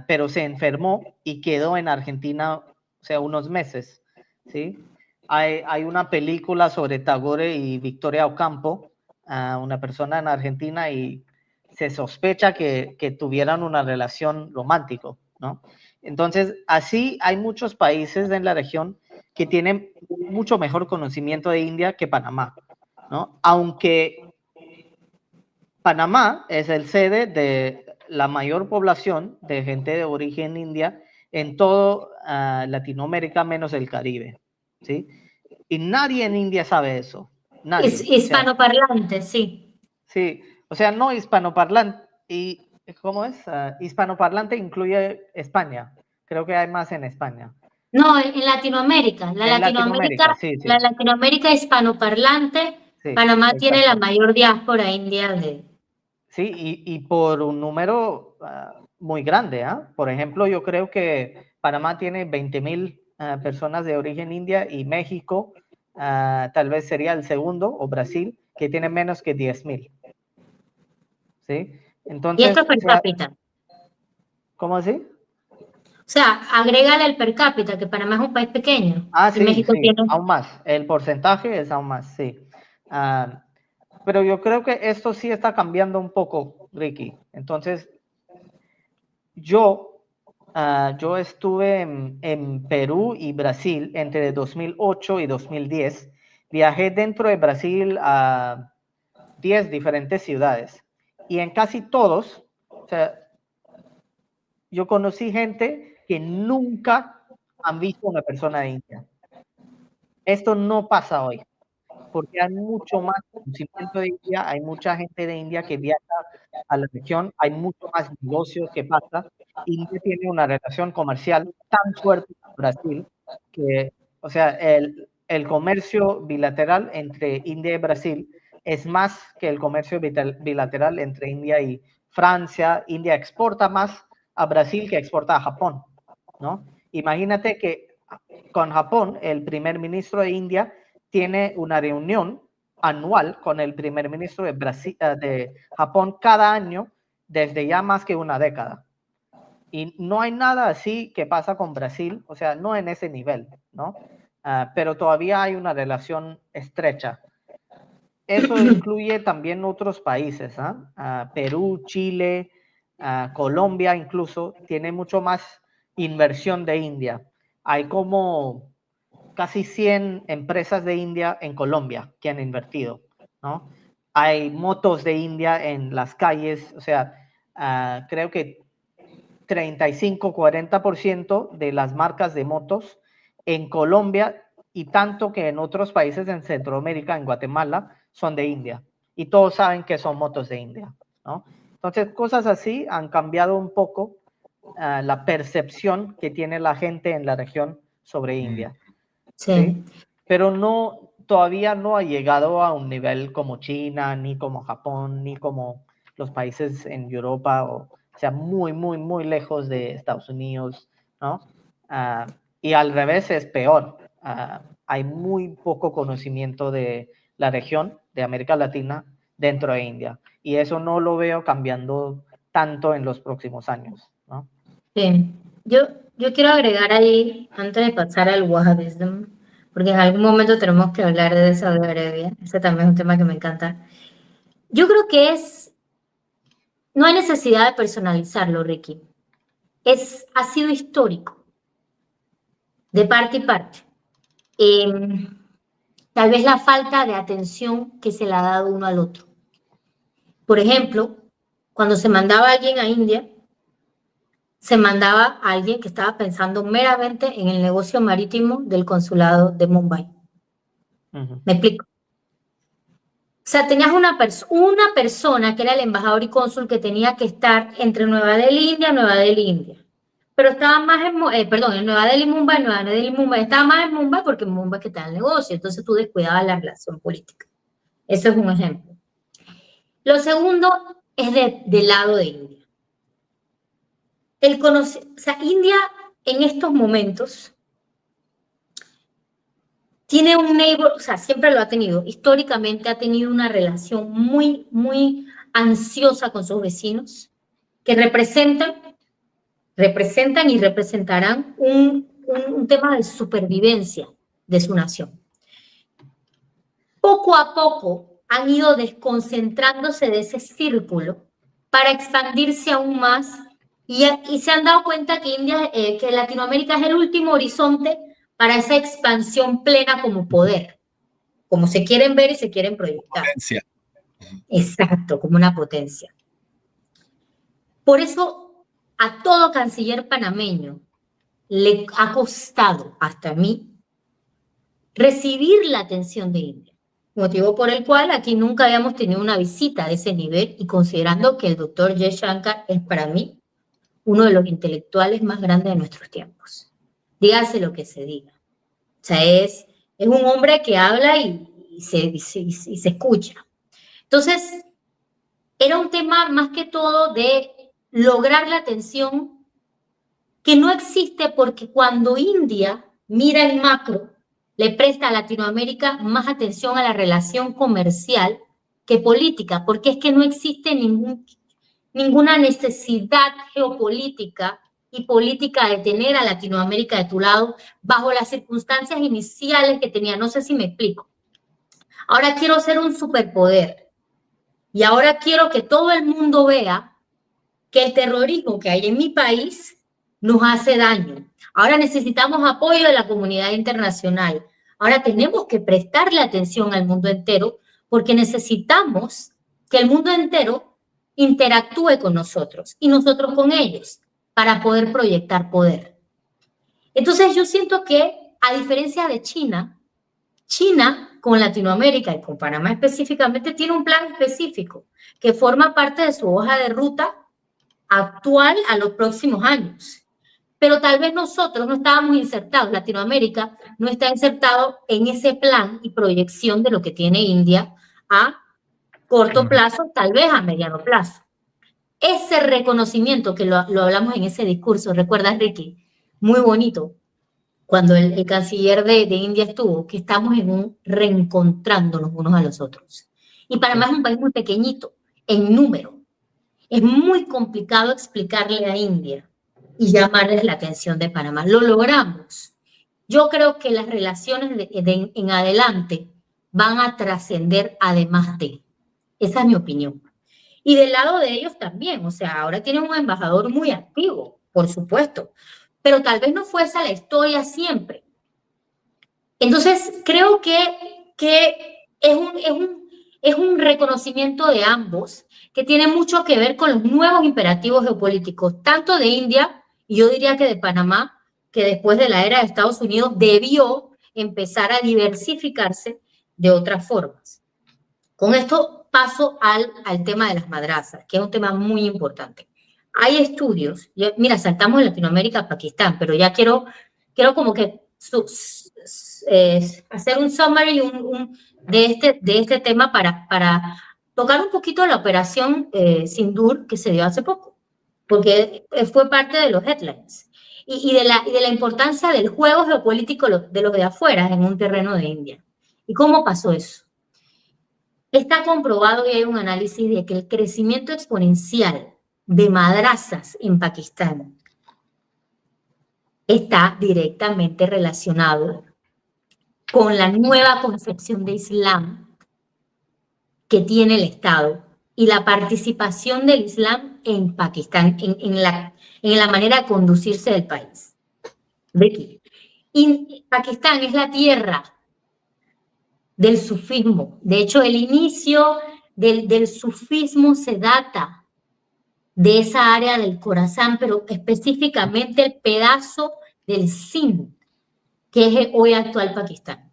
pero se enfermó y quedó en Argentina, o sea, unos meses, ¿sí? Hay una película sobre Tagore y Victoria Ocampo, una persona en Argentina, y se sospecha que tuvieran una relación romántica, ¿no? Entonces, así hay muchos países en la región que tienen mucho mejor conocimiento de India que Panamá, ¿no? Aunque Panamá es el sede de la mayor población de gente de origen india en todo Latinoamérica menos el Caribe, ¿sí? Y nadie en India sabe eso. Nadie. Es hispanoparlante, sí. Sí, o sea, no hispanoparlante. ¿Y cómo es? Hispanoparlante incluye España. Creo que hay más en España. No, en Latinoamérica. Latinoamérica, sí. La Latinoamérica hispanoparlante, Sí, Panamá exacto. tiene la mayor diáspora india de... Sí, y por un número muy grande, Por ejemplo, yo creo que Panamá tiene 20,000 personas de origen india, y México tal vez sería el segundo, o Brasil, que tiene menos que 10,000. ¿Sí? Entonces, y esto es per cápita. ¿Cómo así? O sea, agrégale el per cápita, que Panamá es un país pequeño. Sí, México tiene... aún más. El porcentaje es aún más, sí. Pero yo creo que esto sí está cambiando un poco, Ricky. Entonces, yo estuve en Perú y Brasil entre 2008 y 2010. Viajé dentro de Brasil a 10 diferentes ciudades. Y en casi todos, o sea, yo conocí gente que nunca han visto una persona de India. Esto no pasa hoy, porque hay mucho más conocimiento de India, hay mucha gente de India que viaja a la región, hay mucho más negocios que pasa. India tiene una relación comercial tan fuerte con Brasil que, o sea, el comercio bilateral entre India y Brasil es más que el comercio bilateral entre India y Francia. India exporta más a Brasil que exporta a Japón, ¿no? Imagínate que con Japón, el primer ministro de India tiene una reunión anual con el primer ministro de Japón cada año desde ya más que una década. Y no hay nada así que pasa con Brasil, o sea, no en ese nivel, ¿no? Pero todavía hay una relación estrecha. Eso incluye también otros países, Perú, Chile, Colombia incluso, tiene mucho más inversión de India. Hay como casi 100 empresas de India en Colombia que han invertido, ¿no? Hay motos de India en las calles, o sea, creo que 35-40% de las marcas de motos en Colombia y tanto que en otros países en Centroamérica, en Guatemala, son de India. Y todos saben que son motos de India, ¿no? Entonces, cosas así han cambiado un poco la percepción que tiene la gente en la región sobre India. Sí. ¿Sí? Pero no, todavía no ha llegado a un nivel como China, ni como Japón, ni como los países en Europa, o sea, muy, muy, muy lejos de Estados Unidos, ¿no? Y al revés es peor. Hay muy poco conocimiento de la región de América Latina dentro de India. Y eso no lo veo cambiando tanto en los próximos años, ¿no? Sí. Yo quiero agregar ahí, antes de pasar al wahhabismo, porque en algún momento tenemos que hablar de Saudi Arabia, ese también es un tema que me encanta. Yo creo que no hay necesidad de personalizarlo, Ricky. Ha sido histórico, de parte y parte. Tal vez la falta de atención que se le ha dado uno al otro. Por ejemplo, cuando se mandaba a alguien a India, se mandaba a alguien que estaba pensando meramente en el negocio marítimo del consulado de Mumbai. ¿Me explico? O sea, tenías una persona que era el embajador y cónsul que tenía que estar entre Nueva Delhi, India. Pero estaba más en Nueva Delhi, Mumbai. Estaba más en Mumbai porque en Mumbai que está el negocio. Entonces tú descuidabas la relación política. Eso es un ejemplo. Lo segundo es del lado de India. India en estos momentos tiene un neighbor, o sea, siempre lo ha tenido, históricamente ha tenido una relación muy, muy ansiosa con sus vecinos, que representan y representarán un tema de supervivencia de su nación. Poco a poco han ido desconcentrándose de ese círculo para expandirse aún más y se han dado cuenta que que Latinoamérica es el último horizonte para esa expansión plena como poder, como se quieren ver y se quieren proyectar. Potencia. Exacto, como una potencia. Por eso a todo canciller panameño le ha costado, hasta a mí, recibir la atención de India, motivo por el cual aquí nunca habíamos tenido una visita de ese nivel y considerando que el doctor Jaishankar es para mí uno de los intelectuales más grandes de nuestros tiempos. Dígase lo que se diga. O sea, es un hombre que habla y se escucha. Entonces, era un tema más que todo de lograr la atención que no existe porque cuando India mira el macro, le presta a Latinoamérica más atención a la relación comercial que política, porque es que no existe ninguna necesidad geopolítica y política de tener a Latinoamérica de tu lado bajo las circunstancias iniciales que tenía. No sé si me explico. Ahora quiero ser un superpoder y ahora quiero que todo el mundo vea que el terrorismo que hay en mi país nos hace daño. Ahora necesitamos apoyo de la comunidad internacional. Ahora tenemos que prestarle atención al mundo entero porque necesitamos que el mundo entero interactúe con nosotros y nosotros con ellos para poder proyectar poder. Entonces yo siento que, a diferencia de China con Latinoamérica y con Panamá específicamente tiene un plan específico que forma parte de su hoja de ruta actual a los próximos años. Pero tal vez nosotros no estábamos insertados, Latinoamérica no está insertado en ese plan y proyección de lo que tiene India a corto plazo, tal vez a mediano plazo. Ese reconocimiento que lo hablamos en ese discurso, ¿recuerdas, Ricky? Muy bonito. cuando el canciller de India estuvo, que estamos en un reencontrándonos unos a los otros. Y Panamá es un país muy pequeñito, en número. Es muy complicado explicarle a India y llamarles la atención de Panamá. Lo logramos. Yo creo que las relaciones en adelante van a trascender además de. Esa es mi opinión. Y del lado de ellos también, o sea, ahora tienen un embajador muy activo, por supuesto, pero tal vez no fue esa la historia siempre. Entonces, creo que es un reconocimiento de ambos que tiene mucho que ver con los nuevos imperativos geopolíticos, tanto de India, y yo diría que de Panamá, que después de la era de Estados Unidos debió empezar a diversificarse de otras formas. Con esto paso al tema de las madrazas, que es un tema muy importante. Hay estudios, mira, saltamos de Latinoamérica a Pakistán, pero ya quiero como que hacer un summary de este tema para tocar un poquito la operación Sindur que se dio hace poco, porque fue parte de los headlines y de la importancia del juego geopolítico de los de afuera en un terreno de India. ¿Y cómo pasó eso? Está comprobado y hay un análisis de que el crecimiento exponencial de madrazas en Pakistán está directamente relacionado con la nueva concepción de Islam que tiene el Estado y la participación del Islam en Pakistán, en la manera de conducirse del país. Becky, y Pakistán es la tierra del sufismo. De hecho, el inicio del sufismo se data de esa área del Khorasan, pero específicamente el pedazo del Sindh, que es el hoy actual Pakistán.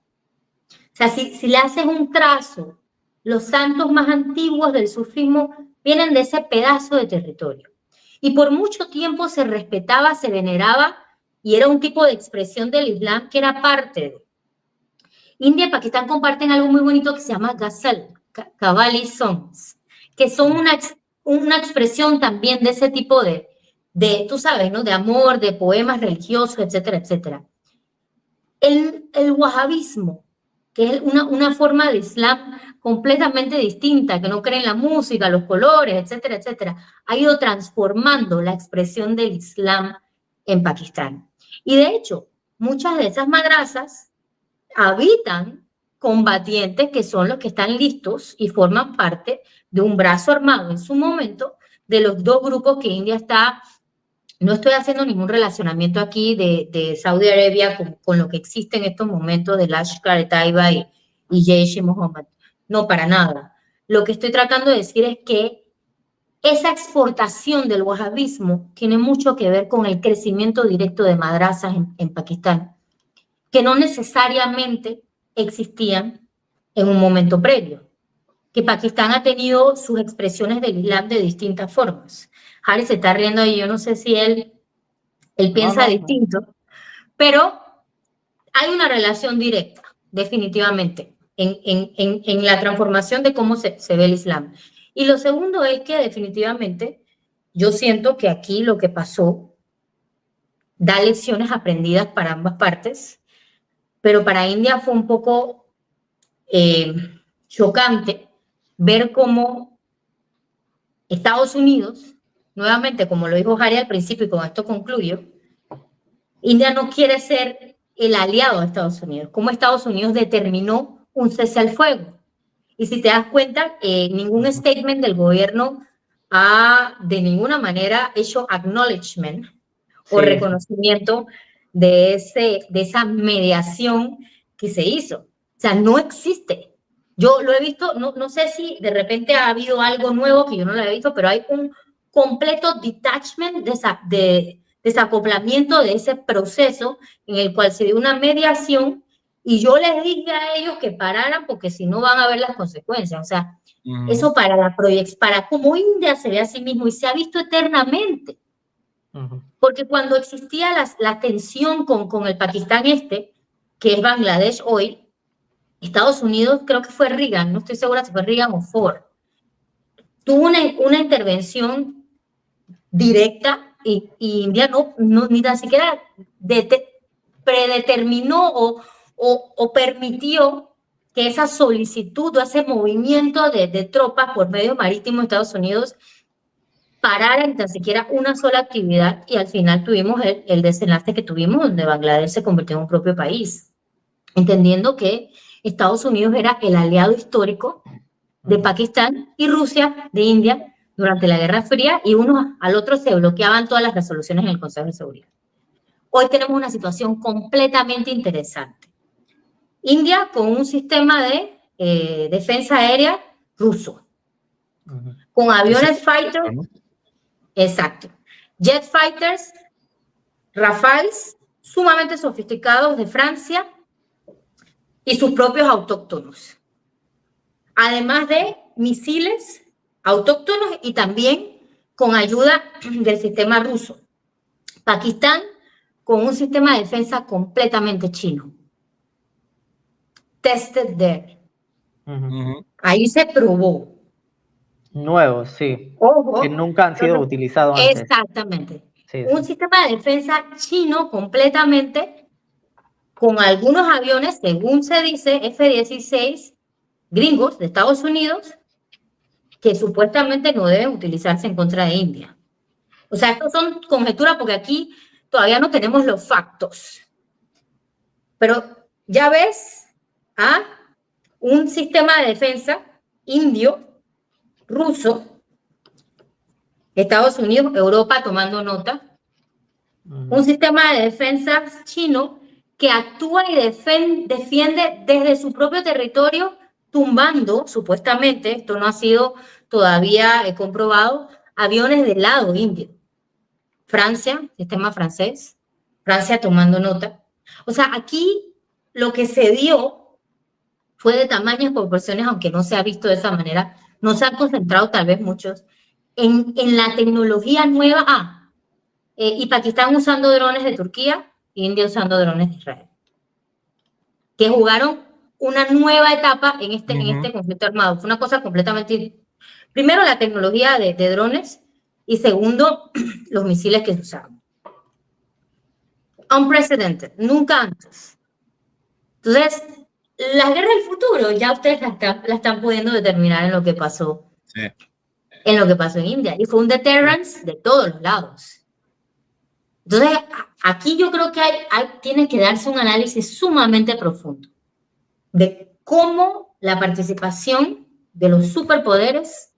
O sea, si le haces un trazo, los santos más antiguos del sufismo vienen de ese pedazo de territorio. Y por mucho tiempo se respetaba, se veneraba, y era un tipo de expresión del Islam que era parte de. India y Pakistán comparten algo muy bonito que se llama ghazal, Qawwali songs, que son una expresión también de ese tipo de tú sabes, ¿no? De amor, de poemas religiosos, etcétera, etcétera. El wahhabismo, que es una forma de Islam completamente distinta, que no cree en la música, los colores, etcétera, etcétera, ha ido transformando la expresión del Islam en Pakistán. Y de hecho, muchas de esas madrazas habitan combatientes que son los que están listos y forman parte de un brazo armado en su momento de los dos grupos que India está. No estoy haciendo ningún relacionamiento aquí de Saudi Arabia con lo que existe en estos momentos de Lashkar-e-Taiba y Jaish-e-Mohammed. No, para nada. Lo que estoy tratando de decir es que esa exportación del wahhabismo tiene mucho que ver con el crecimiento directo de madrazas en Pakistán, que no necesariamente existían en un momento previo, que Pakistán ha tenido sus expresiones del Islam de distintas formas. Harry se está riendo ahí, yo no sé si él piensa distinto, pero hay una relación directa, definitivamente, en la transformación de cómo se ve el Islam. Y lo segundo es que definitivamente yo siento que aquí lo que pasó da lecciones aprendidas para ambas partes, pero para India fue un poco chocante ver cómo Estados Unidos, nuevamente, como lo dijo Harry al principio y con esto concluyo, India no quiere ser el aliado de Estados Unidos. Cómo Estados Unidos determinó un cese al fuego. Y si te das cuenta, ningún statement del gobierno ha de ninguna manera hecho acknowledgement o reconocimiento de esa mediación que se hizo. O sea, no existe. Yo lo he visto, no sé si de repente ha habido algo nuevo que yo no lo he visto, pero hay un completo detachment, desacoplamiento de ese proceso en el cual se dio una mediación y yo les dije a ellos que pararan porque si no van a ver las consecuencias. O sea, eso para cómo India se ve a sí mismo y se ha visto eternamente. Porque cuando existía la tensión con el Pakistán que es Bangladesh hoy, Estados Unidos, creo que fue Reagan, no estoy segura si fue Reagan o Ford, tuvo una intervención directa y India ni tan siquiera predeterminó o permitió que esa solicitud o ese movimiento de tropas por medio marítimo de Estados Unidos parara en tan siquiera una sola actividad, y al final tuvimos el desenlace que tuvimos, donde Bangladesh se convirtió en un propio país, entendiendo que Estados Unidos era el aliado histórico de Pakistán y Rusia de India durante la Guerra Fría, y uno al otro se bloqueaban todas las resoluciones en el Consejo de Seguridad. Hoy tenemos una situación completamente interesante. India con un sistema de defensa aérea ruso, con aviones fighter, ¿no? Exacto, jet fighters, Rafales, sumamente sofisticados de Francia y sus propios autóctonos, además de misiles autóctonos y también con ayuda del sistema ruso. Pakistán con un sistema de defensa completamente chino. Tested there. Ahí se probó. Nuevos, sí. Ojo, que nunca han sido utilizados antes. Exactamente. Sí, un sistema de defensa chino completamente, con algunos aviones, según se dice, F-16 gringos de Estados Unidos, que supuestamente no deben utilizarse en contra de India. O sea, estos son conjeturas porque aquí todavía no tenemos los factos. Pero ya ves, un sistema de defensa indio, ruso, Estados Unidos, Europa tomando nota, un sistema de defensa chino que actúa y defiende desde su propio territorio, tumbando, supuestamente, esto no ha sido todavía comprobado, aviones del lado indio. Francia, sistema francés, Francia tomando nota. O sea, aquí lo que se dio fue de tamañas proporciones, aunque no se ha visto de esa manera, no se han concentrado tal vez muchos en la tecnología nueva. Y Pakistán usando drones de Turquía, India usando drones de Israel, que jugaron una nueva etapa en este conflicto armado. Fue una cosa completamente... Primero, la tecnología de drones, y segundo, los misiles que se usaban. Unprecedented, nunca antes. Entonces, las guerras del futuro ya ustedes la están pudiendo determinar en lo que pasó. Sí. En lo que pasó en India. Y fue un deterrence de todos los lados. Entonces, aquí yo creo que tiene que darse un análisis sumamente profundo de cómo la participación de los superpoderes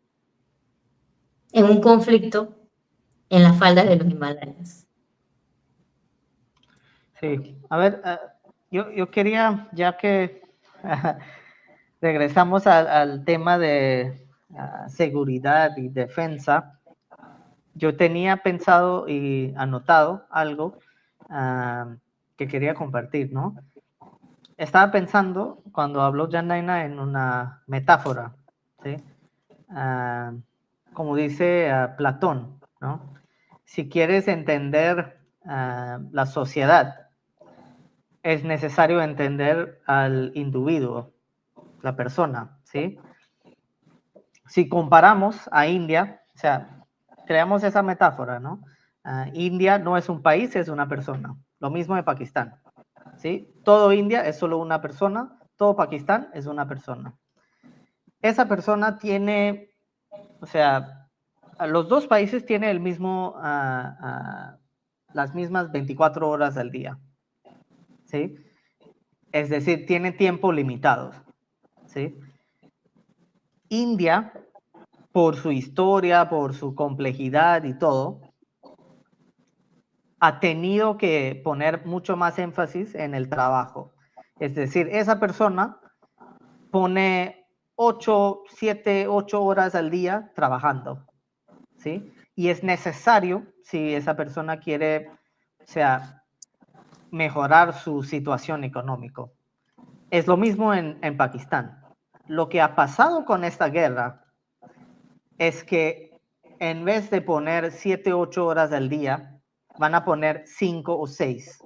en un conflicto en las faldas de los Himalayas. Sí, a ver, yo quería, ya que regresamos al tema de seguridad y defensa, yo tenía pensado y anotado algo que quería compartir, ¿no? Estaba pensando, cuando habló Yanaina, en una metáfora, ¿sí? Como dice Platón, ¿no? Si quieres entender la sociedad, es necesario entender al individuo, la persona, ¿sí? Si comparamos a India, o sea, creamos esa metáfora, ¿no? India no es un país, es una persona. Lo mismo de Pakistán, ¿sí? Todo India es solo una persona, todo Pakistán es una persona. Esa persona tiene, o sea, los dos países tienen el mismo, las mismas 24 horas al día, ¿sí? Es decir, tiene tiempo limitado, ¿sí? India, por su historia, por su complejidad y todo, ha tenido que poner mucho más énfasis en el trabajo. Es decir, esa persona pone 7, 8 horas al día trabajando, ¿sí? Y es necesario, si esa persona quiere, o sea, mejorar su situación económica. Es lo mismo en Pakistán. Lo que ha pasado con esta guerra es que en vez de poner 7, 8 horas al día, van a poner 5 o 6,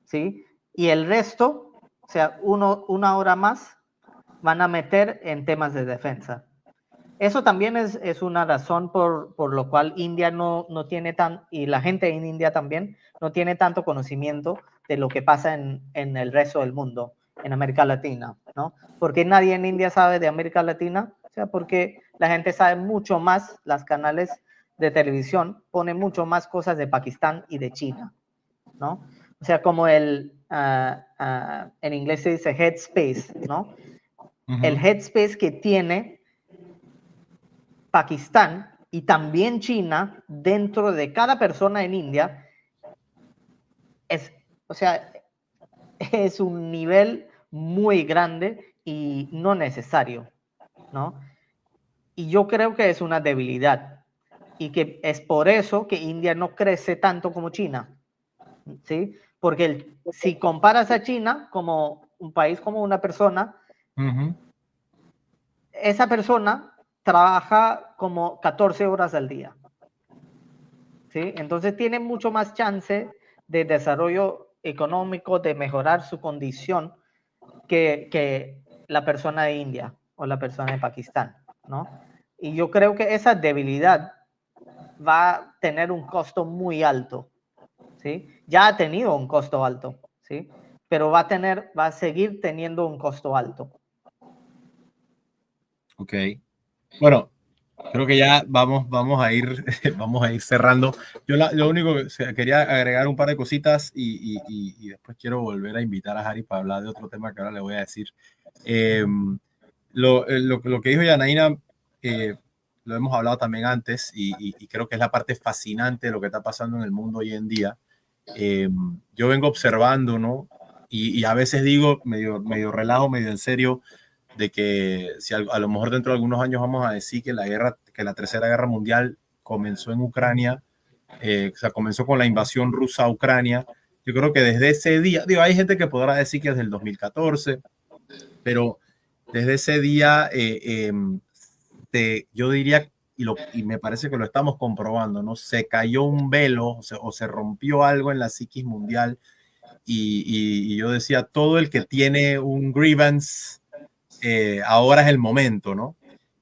¿sí? Y el resto, o sea, una hora más, van a meter en temas de defensa. Eso también es una razón por lo cual India no tiene y la gente en India también no tiene tanto conocimiento, de lo que pasa en el resto del mundo, en América Latina, ¿no? Porque nadie en India sabe de América Latina, o sea, porque la gente sabe mucho más, las canales de televisión ponen mucho más cosas de Pakistán y de China, ¿no? O sea, como en inglés se dice headspace, ¿no? El headspace que tiene Pakistán y también China dentro de cada persona en India o sea, es un nivel muy grande y no necesario, ¿no? Y yo creo que es una debilidad y que es por eso que India no crece tanto como China, ¿sí? Porque si comparas a China como un país, como una persona, esa persona trabaja como 14 horas al día, ¿sí? Entonces tiene mucho más chance de desarrollo económico, de mejorar su condición que la persona de India o la persona de Pakistán, ¿no? Y yo creo que esa debilidad va a tener un costo muy alto, ¿sí? Ya ha tenido un costo alto, ¿sí? Pero va a seguir teniendo un costo alto. Ok. Bueno, creo que ya vamos a ir cerrando. Yo lo único que quería agregar un par de cositas y después quiero volver a invitar a Harry para hablar de otro tema que ahora le voy a decir. Lo que dijo Yanaina, lo hemos hablado también antes y creo que es la parte fascinante de lo que está pasando en el mundo hoy en día. Yo vengo observando, ¿no? Y a veces digo, medio relajo, medio en serio, de que si a lo mejor dentro de algunos años vamos a decir que la Tercera Guerra Mundial comenzó en Ucrania, o sea, comenzó con la invasión rusa a Ucrania. Yo creo que desde ese día, digo, hay gente que podrá decir que es del 2014, pero desde ese día, yo diría, y me parece que lo estamos comprobando, ¿no? Se cayó un velo o se rompió algo en la psiquis mundial y yo decía, todo el que tiene un grievance, ahora es el momento, ¿no?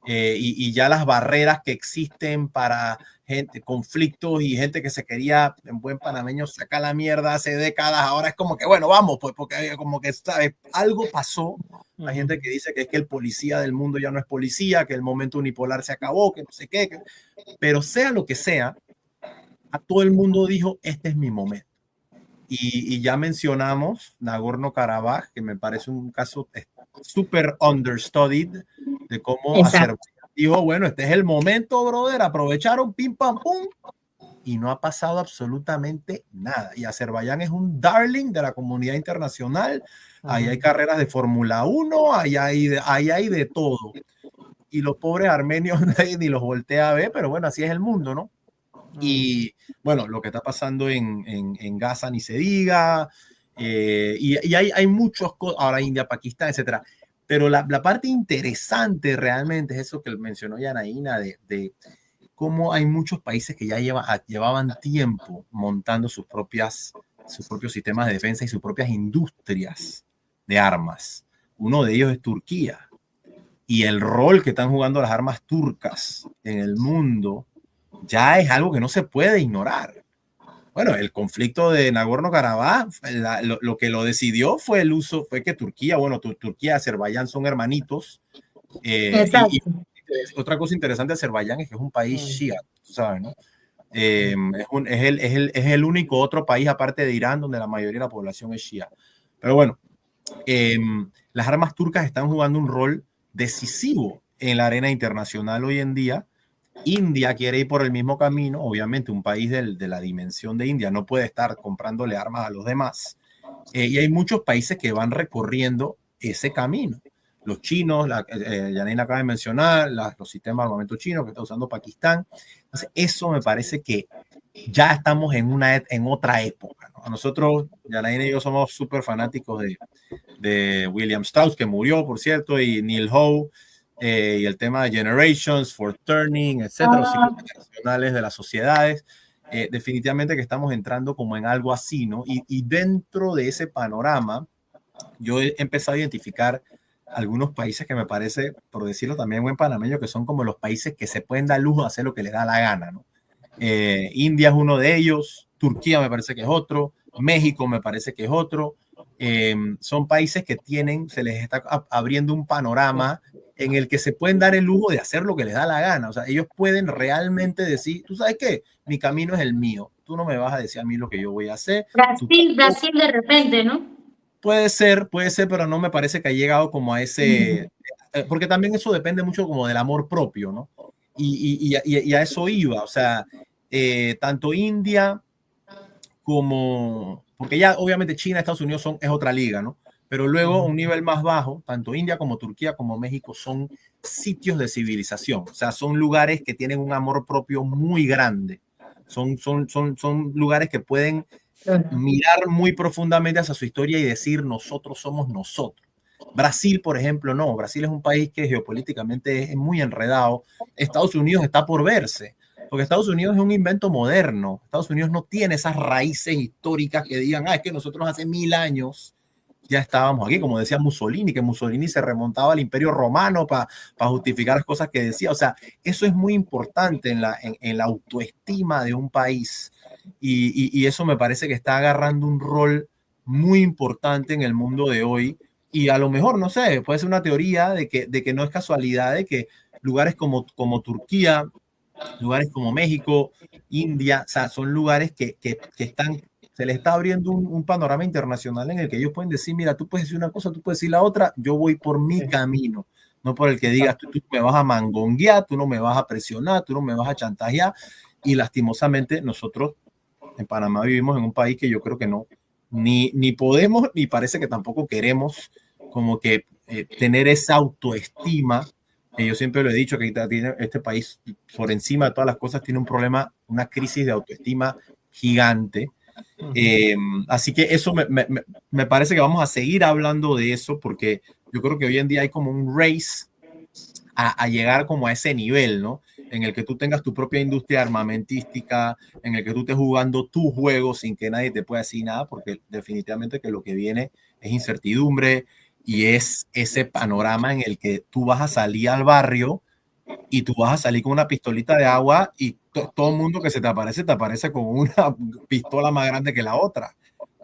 Y ya las barreras que existen para gente, conflictos y gente que se quería, en buen panameño, sacar la mierda hace décadas, ahora es como que, bueno, vamos, pues, porque como que, ¿sabes? Algo pasó. Hay gente que dice que es que el policía del mundo ya no es policía, que el momento unipolar se acabó, que no sé qué, pero sea lo que sea, a todo el mundo dijo, este es mi momento. Y ya mencionamos Nagorno-Karabaj, que me parece un caso súper understudied de cómo Azerbaiyán dijo, bueno, este es el momento, brother, aprovecharon, pim, pam, pum, y no ha pasado absolutamente nada. Y Azerbaiyán es un darling de la comunidad internacional. Ahí hay carreras de Fórmula 1, ahí hay de todo. Y los pobres armenios nadie ni los voltea a ver, pero bueno, así es el mundo, ¿no? Y bueno, lo que está pasando en Gaza ni se diga, y hay muchos cosas, ahora India, Pakistán, etcétera. Pero la parte interesante realmente es eso que mencionó Yanaina, de cómo hay muchos países que ya llevaban tiempo montando sus propios sistemas de defensa y sus propias industrias de armas. Uno de ellos es Turquía. Y el rol que están jugando las armas turcas en el mundo ya es algo que no se puede ignorar. Bueno, el conflicto de Nagorno-Karabaj, lo que lo decidió fue que Turquía, bueno, Turquía y Azerbaiyán son hermanitos. Y otra cosa interesante de Azerbaiyán es que es un país shia, ¿sabes? ¿No? Es el único otro país, aparte de Irán, donde la mayoría de la población es shia. Pero bueno, las armas turcas están jugando un rol decisivo en la arena internacional hoy en día. India quiere ir por el mismo camino. Obviamente, un país de la dimensión de India no puede estar comprándole armas a los demás. Y hay muchos países que van recorriendo ese camino. Los chinos, Yanina acaba de mencionar, los sistemas de armamento chinos que está usando Pakistán. Entonces, eso me parece que ya estamos en otra época, ¿no? A nosotros, Yanina y yo somos súper fanáticos de William Strauss, que murió, por cierto, y Neil Howe, y el tema de Generations, for Turning, etcétera, los ciclos generacionales de las sociedades. Definitivamente que estamos entrando como en algo así, ¿no? Y dentro de ese panorama, yo he empezado a identificar algunos países que me parece, por decirlo también buen panameño, que son como los países que se pueden dar lujo de hacer lo que les da la gana, ¿no? India es uno de ellos, Turquía me parece que es otro, México me parece que es otro. Son países que se les está abriendo un panorama en el que se pueden dar el lujo de hacer lo que les da la gana. O sea, ellos pueden realmente decir, tú sabes qué, mi camino es el mío. Tú no me vas a decir a mí lo que yo voy a hacer. Brasil de repente, ¿no? Puede ser, pero no me parece que ha llegado como a ese, porque también eso depende mucho como del amor propio, ¿no? Y a eso iba, o sea, tanto India como, porque ya obviamente China, Estados Unidos es otra liga, ¿no? Pero luego un nivel más bajo, tanto India como Turquía como México son sitios de civilización, o sea, son lugares que tienen un amor propio muy grande, son lugares que pueden mirar muy profundamente hacia su historia y decir nosotros somos nosotros. Brasil, por ejemplo, no. Brasil es un país que geopolíticamente es muy enredado. Estados Unidos está por verse, porque Estados Unidos es un invento moderno. Estados Unidos no tiene esas raíces históricas que digan, es que nosotros hace 1000 años ya estábamos aquí, como decía Mussolini, que Mussolini se remontaba al Imperio Romano para justificar las cosas que decía. O sea, eso es muy importante en la autoestima de un país. Y eso me parece que está agarrando un rol muy importante en el mundo de hoy. Y a lo mejor, no sé, puede ser una teoría de que no es casualidad de que lugares como Turquía, lugares como México, India, o sea, son lugares que están, se les está abriendo un panorama internacional en el que ellos pueden decir, mira, tú puedes decir una cosa, tú puedes decir la otra, yo voy por mi camino, no por el que digas, tú me vas a mangonguear, tú no me vas a presionar, tú no me vas a chantajear. Y lastimosamente nosotros en Panamá vivimos en un país que yo creo que no, ni podemos, ni parece que tampoco queremos como que tener esa autoestima. Yo siempre lo he dicho que este país, por encima de todas las cosas, tiene un problema, una crisis de autoestima gigante. Así que eso me parece que vamos a seguir hablando de eso, porque yo creo que hoy en día hay como un race a llegar como a ese nivel, ¿no? En el que tú tengas tu propia industria armamentística, en el que tú estés jugando tu juego sin que nadie te pueda decir nada, porque definitivamente que lo que viene es incertidumbre y es ese panorama en el que tú vas a salir al barrio y tú vas a salir con una pistolita de agua y todo el mundo que se te aparece con una pistola más grande que la otra.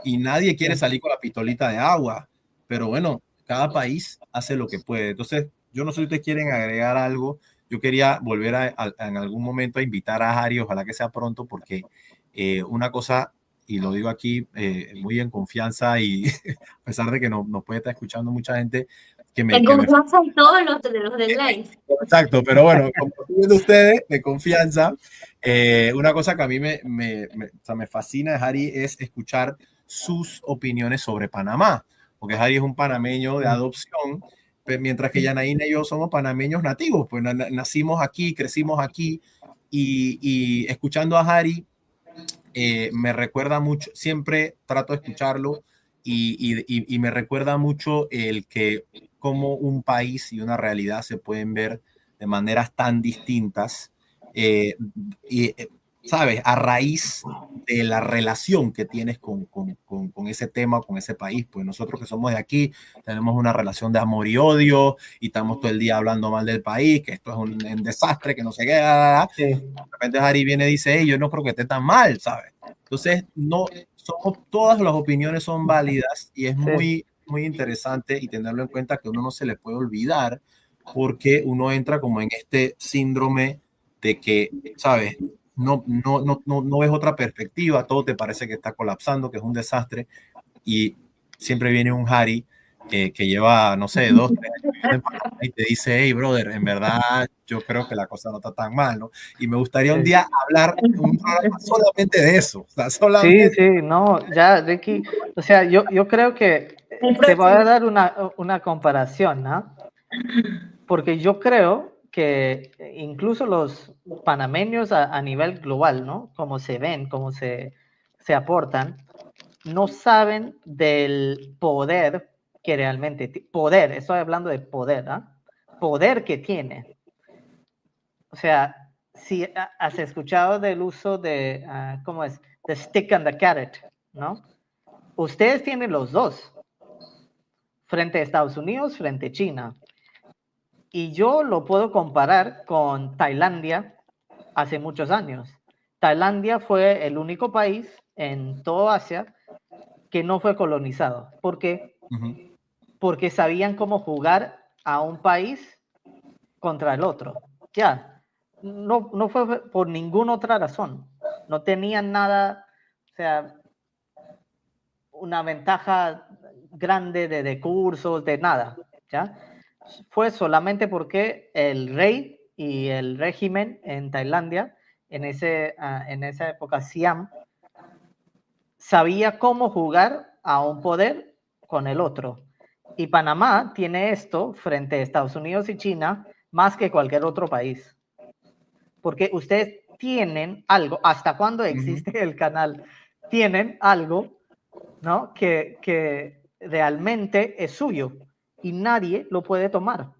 Y nadie quiere salir con la pistolita de agua. Pero bueno, cada país hace lo que puede. Entonces, yo no sé si ustedes quieren agregar algo. Yo quería volver en algún momento a invitar a Harry, ojalá que sea pronto, porque una cosa, y lo digo aquí muy en confianza y a pesar de que nos puede estar escuchando mucha gente, en confianza en todos los del live. Exacto, pero bueno, como viendo ustedes de confianza, una cosa que a mí me fascina de Harry es escuchar sus opiniones sobre Panamá, porque Harry es un panameño de adopción, mientras que Yanaína y yo somos panameños nativos, pues nacimos aquí, crecimos aquí, y escuchando a Harry me recuerda mucho, siempre trato de escucharlo, y me recuerda mucho el que cómo un país y una realidad se pueden ver de maneras tan distintas, ¿sabes? A raíz de la relación que tienes con ese tema, con ese país. Pues nosotros que somos de aquí tenemos una relación de amor y odio y estamos todo el día hablando mal del país, que esto es un desastre, que no sé qué. Sí. De repente Harry viene y dice, hey, yo no creo que esté tan mal, ¿sabes? Entonces, no, todas las opiniones son válidas y es muy interesante y tenerlo en cuenta que uno no se le puede olvidar porque uno entra como en este síndrome de que, ¿sabes? No ves otra perspectiva, todo te parece que está colapsando, que es un desastre, y siempre viene un Harry que lleva, no sé, 2, 3 años y te dice, hey, brother, en verdad yo creo que la cosa no está tan mal, ¿no? Y me gustaría un día hablar un programa solamente de eso. O sea, solamente... Sí, no, ya, Ricky, o sea, yo creo que te voy a dar una comparación, ¿no? Porque yo creo que incluso los panameños a nivel global, ¿no? Como se ven, cómo se aportan, no saben del poder que realmente, poder, estoy hablando de poder, ¿ah? Poder que tiene. O sea, si has escuchado del uso de, ¿cómo es? The stick and the carrot, ¿no? Ustedes tienen los dos, frente a Estados Unidos, frente a China. Y yo lo puedo comparar con Tailandia hace muchos años. Tailandia fue el único país en toda Asia que no fue colonizado. ¿Por qué? Ujú. Porque sabían cómo jugar a un país contra el otro. Ya, no fue por ninguna otra razón. No tenían nada, o sea, una ventaja grande de recursos, de nada, ¿ya? Fue solamente porque el rey y el régimen en Tailandia, en esa época Siam, sabía cómo jugar a un poder con el otro. Y Panamá tiene esto frente a Estados Unidos y China más que cualquier otro país. Porque ustedes tienen algo, hasta cuando existe el canal, tienen algo, ¿no? que realmente es suyo y nadie lo puede tomar.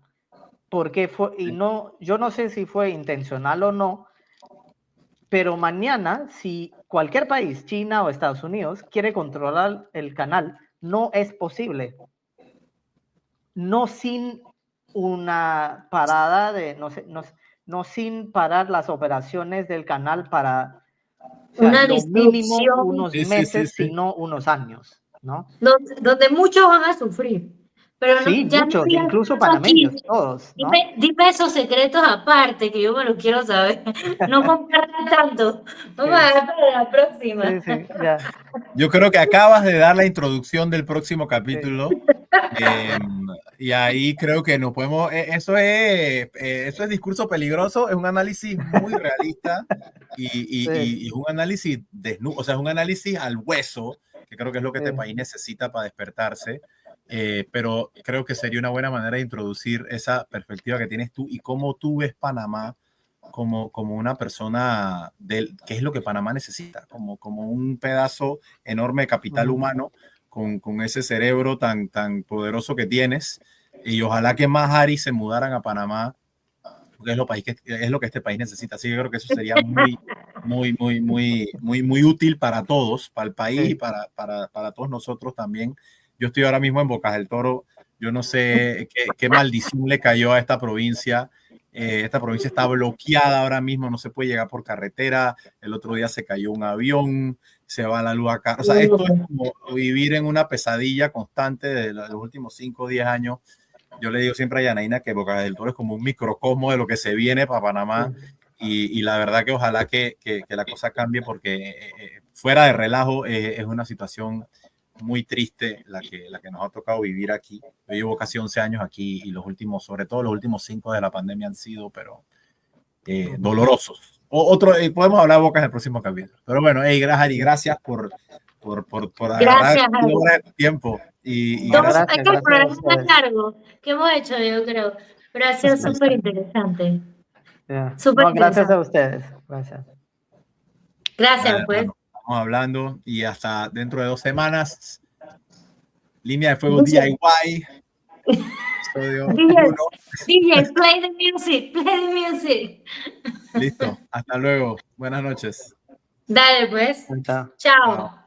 Porque yo no sé si fue intencional o no, pero mañana, si cualquier país, China o Estados Unidos, quiere controlar el canal, no es posible. No sin una parada no sin parar las operaciones del canal para, o sea, Una lo mínimo distribución unos meses, sino unos años, ¿no? donde muchos van a sufrir. Pero Sí, ya no muchos, digas incluso eso aquí. panameños, todos, ¿no? Dime esos secretos aparte, que yo me los quiero saber. No compartan tanto. Vamos a ver para la próxima. Sí, ya. Yo creo que acabas de dar la introducción del próximo Sí. capítulo. Y ahí creo que nos podemos. Eso es discurso peligroso, es un análisis muy realista y es un análisis desnudo, o sea, es un análisis al hueso, que creo que es lo que este país necesita para despertarse. Pero creo que sería una buena manera de introducir esa perspectiva que tienes tú y cómo tú ves Panamá como una persona qué es lo que Panamá necesita, como un pedazo enorme de capital humano con ese cerebro tan poderoso que tienes, y ojalá que más Aris se mudaran a Panamá, porque es lo que este país necesita. Así que creo que eso sería muy útil para todos, para el país y para todos nosotros también. Yo estoy ahora mismo en Bocas del Toro. Yo no sé qué maldición le cayó a esta provincia. Esta provincia está bloqueada ahora mismo, no se puede llegar por carretera. El otro día se cayó un avión, se va la luz acá. O sea, esto es como vivir en una pesadilla constante de los últimos 5 o 10 años. Yo le digo siempre a Yanaina que Bocas del Toro es como un microcosmo de lo que se viene para Panamá. Y la verdad que ojalá que la cosa cambie, porque fuera de relajo es una situación muy triste la que nos ha tocado vivir aquí. Yo llevo casi 11 años aquí y sobre todo los últimos 5 de la pandemia han sido, pero dolorosos. Podemos hablar de Bocas en el próximo capítulo. Pero bueno, gracias por agarrar el tiempo. Y gracias, gracias, es que el programa gracias es largo que hemos hecho, yo creo. Pero ha sido súper interesante. No, gracias a ustedes. Gracias. Gracias, pues. Bueno, estamos hablando y hasta dentro de 2 semanas. Línea de Fuego DIY. Episodio 1. DJ, play the music, play the music. Listo, hasta luego. Buenas noches. Dale, pues. Chao.